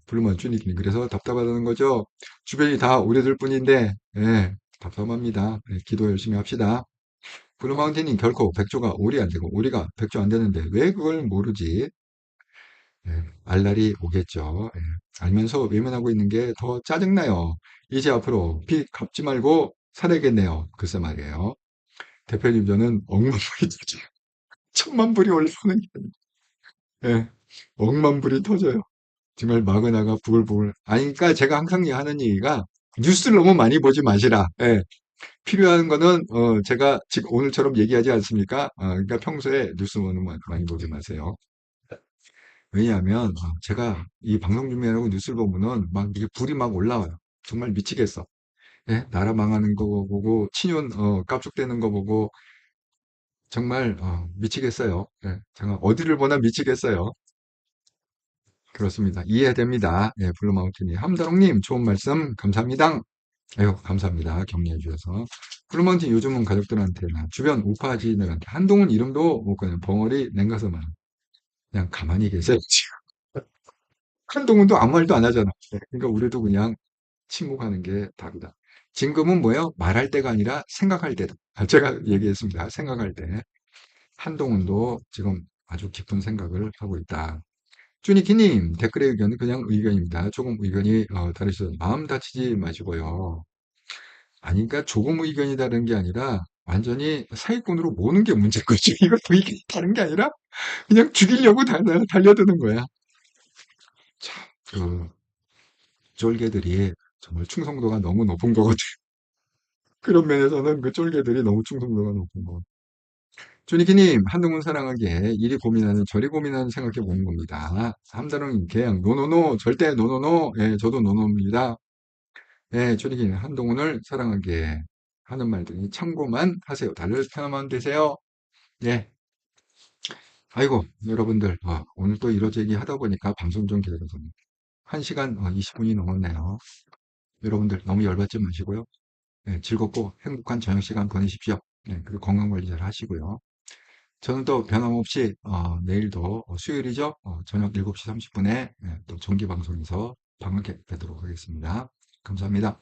블루마운 쭈니키님, 그래서 답답하다는 거죠? 주변이 다 우리들 뿐인데, 예, 답답합니다. 예, 기도 열심히 합시다. 블루마운틴님, 결코 백조가 오리 안 되고, 우리가 백조 안 되는데, 왜 그걸 모르지? 예, 알 날이 오겠죠. 예, 알면서 외면하고 있는 게 더 짜증나요. 이제 앞으로 빚 갚지 말고 살아야겠네요. 글쎄 말이에요. 대표님 저는 억만불이 터져요. 천만불이 올라오는 게 예, 억만불이 터져요. 정말 마그나가 부글부글. 아니, 그러니까 제가 항상 하는 얘기가 뉴스를 너무 많이 보지 마시라. 예, 필요한 거는, 제가 지금 오늘처럼 얘기하지 않습니까? 그러니까 평소에 뉴스는 많이 보지 마세요. 왜냐하면, 제가 이 방송 준비하고 뉴스를 보면은 막 이게 불이 막 올라와요. 정말 미치겠어. 예? 나라 망하는 거 보고, 친윤, 깝죽대는 거 보고, 정말, 미치겠어요. 예, 제가 어디를 보나 미치겠어요. 그렇습니다. 이해됩니다. 예, 블루마운틴이. 함다롱님, 좋은 말씀 감사합니다. 아유, 감사합니다. 격려해 주셔서. 블루마운틴 요즘은 가족들한테나 주변 우파지들한테 한동훈 이름도 못 그냥 벙어리 냉가서만 그냥 가만히 계세요. 지금. 한동훈도 아무 말도 안 하잖아. 예, 그러니까 우리도 그냥 침묵하는 게 답이다. 지금은 뭐예요? 말할 때가 아니라 생각할 때다. 제가 얘기했습니다. 생각할 때. 한동훈도 지금 아주 깊은 생각을 하고 있다. 쭈니키님, 댓글의 의견은 그냥 의견입니다. 조금 의견이 다르셔서 마음 다치지 마시고요. 아니, 그러니까 조금 의견이 다른 게 아니라 완전히 사기꾼으로 모는 게 문제인 거지. 이것도 의견이 다른 게 아니라 그냥 죽이려고 달려드는 거야. 참, 그 쫄개들이 정말 충성도가 너무 높은 거거든. 그런 면에서는 그 쫄개들이 너무 충성도가 높은 거. 조니키님, 한동훈 사랑하기에 이리 고민하는 저리 고민하는 생각해 보는 겁니다. 함다롱님, 그냥 노노노, 절대 노노노. 예, 저도 노노입니다. 예, 조니키님, 한동훈을 사랑하기에 하는 말들이 참고만 하세요. 다들 편안만 되세요. 예. 아이고, 여러분들, 오늘 또 이러저 얘기 하다 보니까 방송 좀 길어서 1시간 20분이 넘었네요. 여러분들 너무 열받지 마시고요. 예, 즐겁고 행복한 저녁 시간 보내십시오. 예, 그리고 건강 관리 잘 하시고요. 저는 또 변함없이 내일도 수요일이죠. 저녁 7시 30분에 또 정기 방송에서 방학해 뵙도록 하겠습니다. 감사합니다.